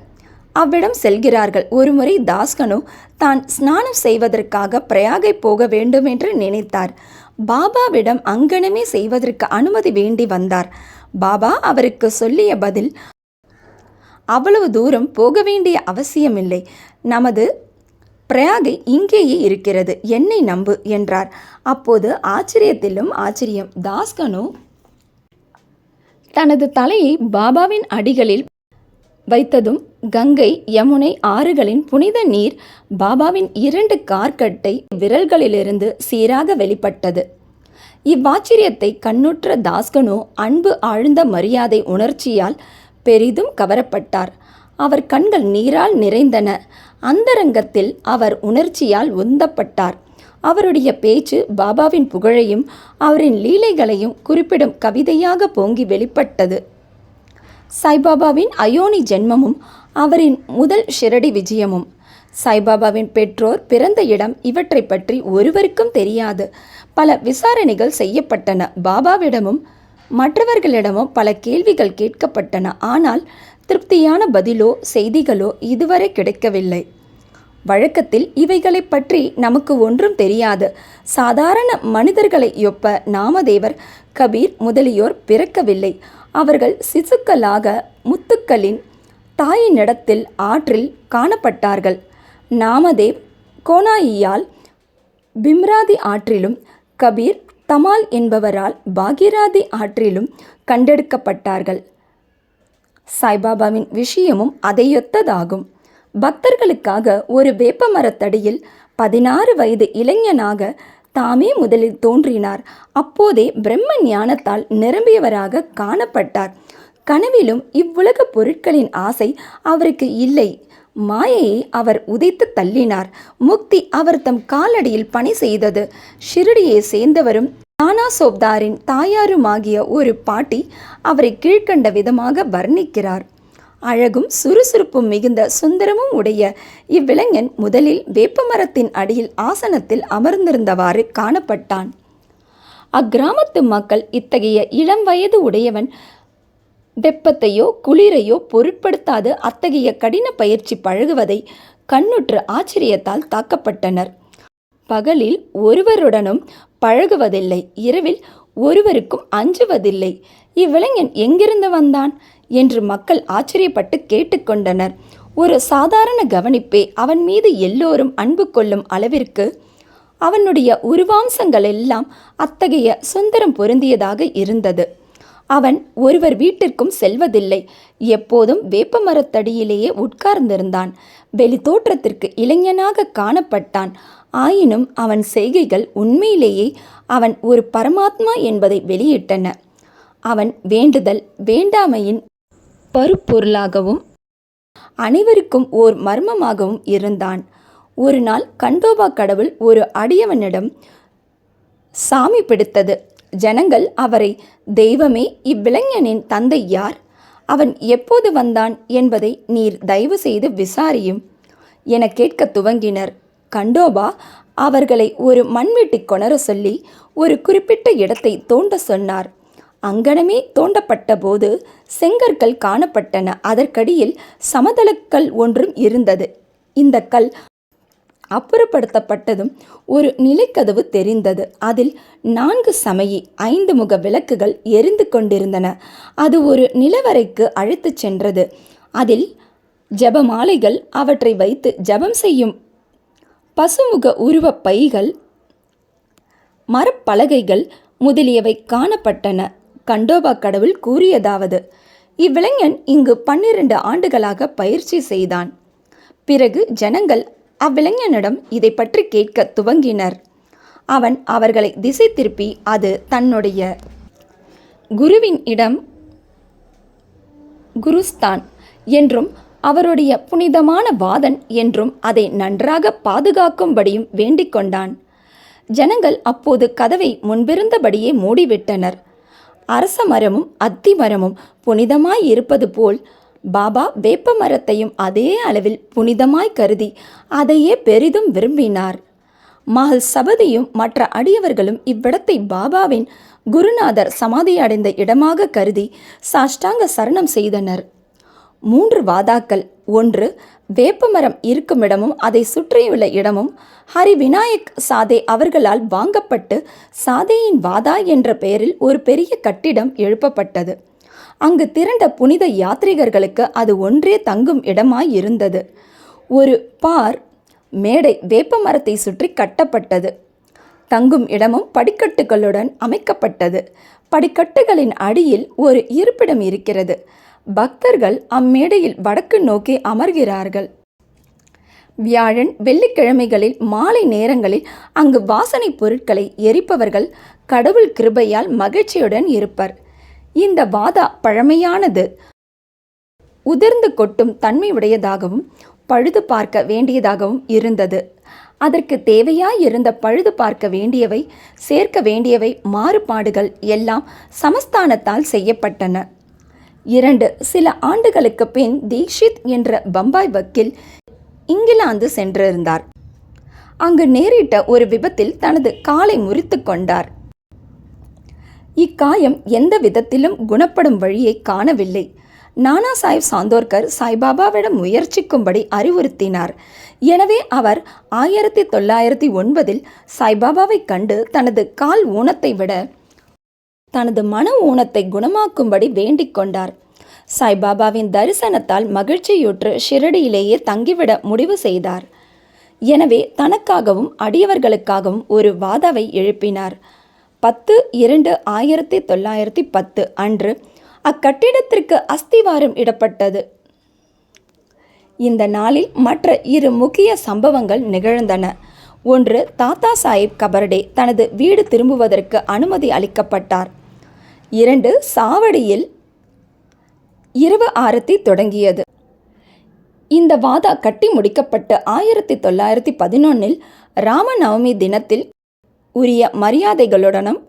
அவ்விடம் செல்கிறார்கள். ஒருமுறை தாஸ்கனு தான் ஸ்நானம் செய்வதற்காக பிரயாகை போக வேண்டும் என்று நினைத்தார். பாபாவிடம் அங்கனமே செய்வதற்கு அனுமதி வேண்டி வந்தார். பாபா அவருக்கு சொல்லிய பதில்: அவ்வளவு தூரம் போக வேண்டிய அவசியமில்லை. நமது பிரயாகை இங்கேயே இருக்கிறது, என்னை நம்பு என்றார். அப்போது ஆச்சரியத்திலும் ஆச்சரியம். தாஸ்கனு தனது தலையை பாபாவின் அடிகளில் வைத்ததும் கங்கை, யமுனை ஆறுகளின் புனித நீர் பாபாவின் 2 கார்க்கட்டை விரல்களிலிருந்து சீராக வெளிப்பட்டது. இவ்வாச்சரியத்தை கண்ணுற்ற தாஸ்கனு அன்பு ஆழ்ந்த மரியாதை உணர்ச்சியால் பெரிதும் கவரப்பட்டார். அவர் கண்கள் நீரால் நிறைந்தன. அந்தரங்கத்தில் அவர் உணர்ச்சியால் உந்தப்பட்டார். அவருடைய பேச்சு பாபாவின் புகழையும் அவரின் லீலைகளையும் குறிப்பிடும் கவிதையாக பொங்கி வெளிப்பட்டது. சாய்பாபாவின் அயோனி ஜென்மமும் அவரின் முதல் ஷிரடி விஜயமும். சாய்பாபாவின் பெற்றோர் பிறந்த இடம் இவற்றை பற்றி ஒருவருக்கும் தெரியாது. பல விசாரணைகள் செய்யப்பட்டன. பாபாவிடமும் மற்றவர்களிடமும் பல கேள்விகள் கேட்கப்பட்டன. ஆனால் திருப்தியான பதிலோ செய்திகளோ இதுவரை கிடைக்கவில்லை. வழக்கத்தில் இவைகளை பற்றி நமக்கு ஒன்றும் தெரியாது. சாதாரண மனிதர்களை ஒப்ப நாமதேவர், கபீர் முதலியோர் பிறக்கவில்லை. அவர்கள் சிசுக்களாக முத்துக்களின் தாயினிடத்தில் ஆற்றில் காணப்பட்டார்கள். நாமதேவ் கோனாயியால் பிம்ராதி ஆற்றிலும், கபீர் தமால் என்பவரால் பாகிராதி ஆற்றிலும் கண்டெடுக்கப்பட்டார்கள். சாய்பாபாவின் விஷயமும் அதையொத்ததாகும். பக்தர்களுக்காக ஒரு வேப்ப மரத்தடியில் 16 வயது இளைஞனாக தாமே முதலில் தோன்றினார். அப்போதே பிரம்ம ஞானத்தால் நிரம்பியவராக காணப்பட்டார். கனவிலும் இவ்வுலக பொருட்களின் ஆசை அவருக்கு இல்லை. மாயையை அவர் உதைத்து தள்ளினார். முக்தி அவர் தம் காலடியில் பணி செய்தது. ஷிரடியை சேர்ந்தவரும் நானா சோப்தாரின் தாயாருமாகிய ஒரு பாட்டி அவரை கீழ்கண்ட விதமாக வர்ணிக்கிறார். அழகும் சுறுசுறுப்பும் மிகுந்த சுந்தரமும் உடைய இவ்விளைஞன் முதலில் வேப்பமரத்தின் அடியில் ஆசனத்தில் அமர்ந்திருந்தவாறு காணப்பட்டான். அக்கிராமத்து மக்கள் இத்தகைய இளம் வயது உடையவன் வெப்பத்தையோ குளிரையோ பொருட்படுத்தாது அத்தகைய கடின பயிற்சி பழகுவதை கண்ணுற்று ஆச்சரியத்தால் தாக்கப்பட்டனர். பகலில் ஒருவருடனும் பழகுவதில்லை, இரவில் ஒருவருக்கும் அஞ்சுவதில்லை. இவ்விளைஞன் எங்கிருந்து வந்தான் என்று மக்கள் ஆச்சரியப்பட்டு கேட்டுக்கொண்டனர். ஒரு சாதாரண கவனிப்பே அவன் மீது எல்லோரும் அன்பு கொள்ளும் அளவிற்கு அவனுடைய உருவாம்சங்கள் எல்லாம் அத்தகைய சுந்தரம் பொருந்தியதாக இருந்தது. அவன் ஒருவர் வீட்டிற்கும் செல்வதில்லை. எப்போதும் வேப்பமரத்தடியிலேயே உட்கார்ந்திருந்தான். வெளி தோற்றத்திற்கு இளைஞனாக காணப்பட்டான். ஆயினும் அவன் செய்கைகள் உண்மையிலேயே அவன் ஒரு பரமாத்மா என்பதை வெளியிட்டன. அவன் வேண்டுதல் வேண்டாமையின் பருப்பொருளாகவும் அனைவருக்கும் ஓர் மர்மமாகவும் இருந்தான். ஒரு நாள் கண்டோபா கடவுள் ஒரு அடியவனிடம் சாமி பிடித்தது. ஜனங்கள் அவரை, தெய்வமே, இவ்விளைஞனின் தந்தை யார்? அவன் எப்போது வந்தான் என்பதை நீர் தயவு செய்து விசாரியும் என கேட்க துவங்கினர். கண்டோபா அவர்களை ஒரு மண்வெட்டி கொணர சொல்லி ஒரு குறிப்பிட்ட இடத்தை தோண்ட சொன்னார். அங்கனமே தோண்டப்பட்ட போது செங்கற்கள் காணப்பட்டன. அதற்கடியில் சமதளக்கல் ஒன்றும் இருந்தது. இந்த கல் அப்புறப்படுத்தப்பட்டதும் ஒரு நிலைக்கதவு தெரிந்தது. அதில் 4 சமயி 5 முக விளக்குகள் எரிந்து கொண்டிருந்தன. அது ஒரு நிலவறைக்கு அழைத்துச் சென்றது. அதில் ஜெபமாலைகள், அவற்றை வைத்து ஜெபம் செய்யும் பசுமுக உருவப் பைகள், மரப்பலகைகள் முதலியவை காணப்பட்டன. கண்டோபா கடவுள் கூறியதாவது: இவ்விளைஞன் இங்கு 12 ஆண்டுகளாக பயிற்சி செய்தான். பிறகு ஜனங்கள் அவ்விளைஞனிடம் இதை பற்றி கேட்க துவங்கினர். அவன் அவர்களை திசை திருப்பி அது தன்னுடைய குருவின் இடம் குருஸ்தான் என்றும் அவருடைய புனிதமான வாதன் என்றும் அதை நன்றாக பாதுகாக்கும்படியும் வேண்டிக் கொண்டான். ஜனங்கள் அப்போது கதவை முன்பிருந்தபடியே மூடிவிட்டனர். அரச மரமும் அத்தி மரமும் புனிதமாய் இருப்பது போல் பாபா வேப்ப மரத்தையும் அதே அளவில் புனிதமாய் கருதி அதையே பெரிதும் விரும்பினார். மகள் சபதியும் மற்ற அடியவர்களும் இவ்விடத்தை பாபாவின் குருநாதர் சமாதியடைந்த இடமாக கருதி சாஷ்டாங்க சரணம் செய்தனர். 3 வாதாக்கள், ஒன்று வேப்பமரம் இருக்கும் இடமும் அதை சுற்றியுள்ள இடமும் ஹரி விநாயக் சாதே அவர்களால் வாங்கப்பட்டு சாதேயின் வாதா என்ற பெயரில் ஒரு பெரிய கட்டிடம் எழுப்பப்பட்டது. அங்கு திரண்ட புனித யாத்ரீகர்களுக்கு அது ஒன்றே தங்கும் இடமாய் இருந்தது. ஒரு பார் மேடை வேப்ப மரத்தை சுற்றி கட்டப்பட்டது. தங்கும் இடமும் படிக்கட்டுகளுடன் அமைக்கப்பட்டது. படிக்கட்டுகளின் அடியில் ஒரு இருப்பிடம் இருக்கிறது. பக்தர்கள் அம்மேடையில் வடக்கு நோக்கி அமர்கிறார்கள். வியாழன் வெள்ளிக்கிழமைகளில் மாலை நேரங்களில் அங்கு வாசனை பொருட்களை எரிப்பவர்கள் கடவுள் கிருபையால் மகிழ்ச்சியுடன் இருப்பர். இந்த வாதா பழமையானது, உதிர்ந்து கொட்டும் தன்மையுடையதாகவும் பழுது பார்க்க வேண்டியதாகவும் இருந்தது. அதற்கு தேவையாயிருந்த பழுது பார்க்க வேண்டியவை, சேர்க்க வேண்டியவை மாறுபாடுகள் எல்லாம் சமஸ்தானத்தால் செய்யப்பட்டன. 2 சில ஆண்டுகளுக்கு பின் தீக்ஷித் என்ற பம்பாய் வக்கீல் இங்கிலாந்து சென்றிருந்தார். அங்கு நேரிட்ட ஒரு விபத்தில் தனது காலை முறித்து கொண்டார். இக்காயம் எந்த விதத்திலும் குணப்படும் வழியை காணவில்லை. நானா சாஹிப் சாந்தோர்கர் சாய்பாபாவிடம் முயற்சிக்கும்படி அறிவுறுத்தினார். எனவே அவர் 1909 சாய்பாபாவை கண்டு தனது கால் ஊனத்தை விட தனது மன ஊனத்தை குணமாக்கும்படி வேண்டிக் கொண்டார். சாய்பாபாவின் தரிசனத்தால் மகிழ்ச்சியுற்று ஷிரடியிலேயே தங்கிவிட முடிவு செய்தார். எனவே தனக்காகவும் அடியவர்களுக்காகவும் ஒரு வாதாவை எழுப்பினார். 10/2/1910 அன்று அக்கட்டிடத்திற்கு அஸ்திவாரம் இடப்பட்டது. இந்த நாளில் மற்ற 2 முக்கிய சம்பவங்கள் நிகழ்ந்தன. ஒன்று, தாத்தா சாஹிப் கபர்டே தனது வீடு திரும்புவதற்கு அனுமதி அளிக்கப்பட்டார். 2, சாவடியில் இரவு ஆரத்தி தொடங்கியது. இந்த வாதா கட்டி முடிக்கப்பட்டு 1911 ராமநவமி தினத்தில் உரிய மரியாதைகளுடனும்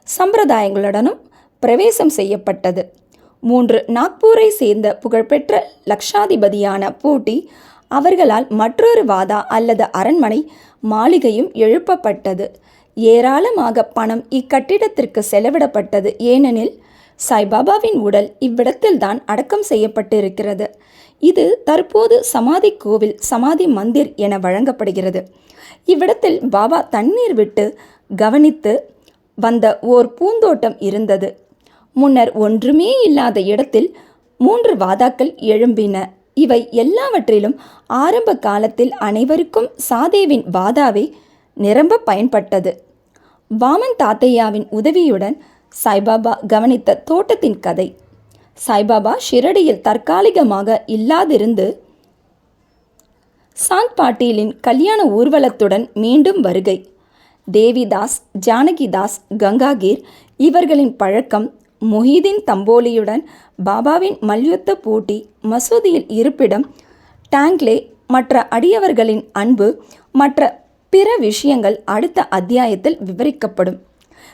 சம்பிரதாயங்களுடனும் பிரவேசம் செய்யப்பட்டது. 3, நாக்பூரை சேர்ந்த புகழ்பெற்ற லக்ஷாதிபதியான பூட்டி அவர்களால் மற்றொரு வாதா அல்லது அரண்மனை மாளிகையும் எழுப்பப்பட்டது. ஏராளமாக பணம் இக்கட்டிடத்திற்கு செலவிடப்பட்டது. ஏனெனில் சாய்பாபாவின் உடல் இவ்விடத்தில்தான் அடக்கம் செய்யப்பட்டிருக்கிறது. இது தற்போது சமாதி கோவில், சமாதி மந்திர் என வழங்கப்படுகிறது. இவ்விடத்தில் பாபா தண்ணீர் விட்டு கவனித்து வந்த ஓர் பூந்தோட்டம் இருந்தது. முன்னர் ஒன்றுமே இல்லாத இடத்தில் 3 வாதாக்கள் எழும்பின. இவை எல்லாவற்றிலும் ஆரம்ப காலத்தில் அனைவருக்கும் சாதேவின் வாதாவே நிரம்ப பயன்பட்டது. வாமன் தாத்தையாவின் உதவியுடன் சாய்பாபா கவனித்த தோட்டத்தின் கதை. சாய்பாபா ஷிரடியில் தற்காலிகமாக இல்லாதிருந்து சாந்த் பாட்டீலின் கல்யாண ஊர்வலத்துடன் மீண்டும் வருகை. தேவிதாஸ், ஜானகிதாஸ், கங்காகீர் இவர்களின் பழக்கம், முஹிதீன் தம்போலியுடன் பாபாவின் மல்யுத்த போட்டி, மசூதியில் இருப்பிடம், டாங்க்லே, மற்ற அடியவர்களின் அன்பு, மற்ற பிற விஷயங்கள் அடுத்த அத்தியாயத்தில் விவரிக்கப்படும்.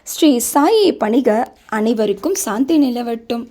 ஸ்ரீ சாயை பணிக. அனைவருக்கும் சாந்தி நிலவட்டும்.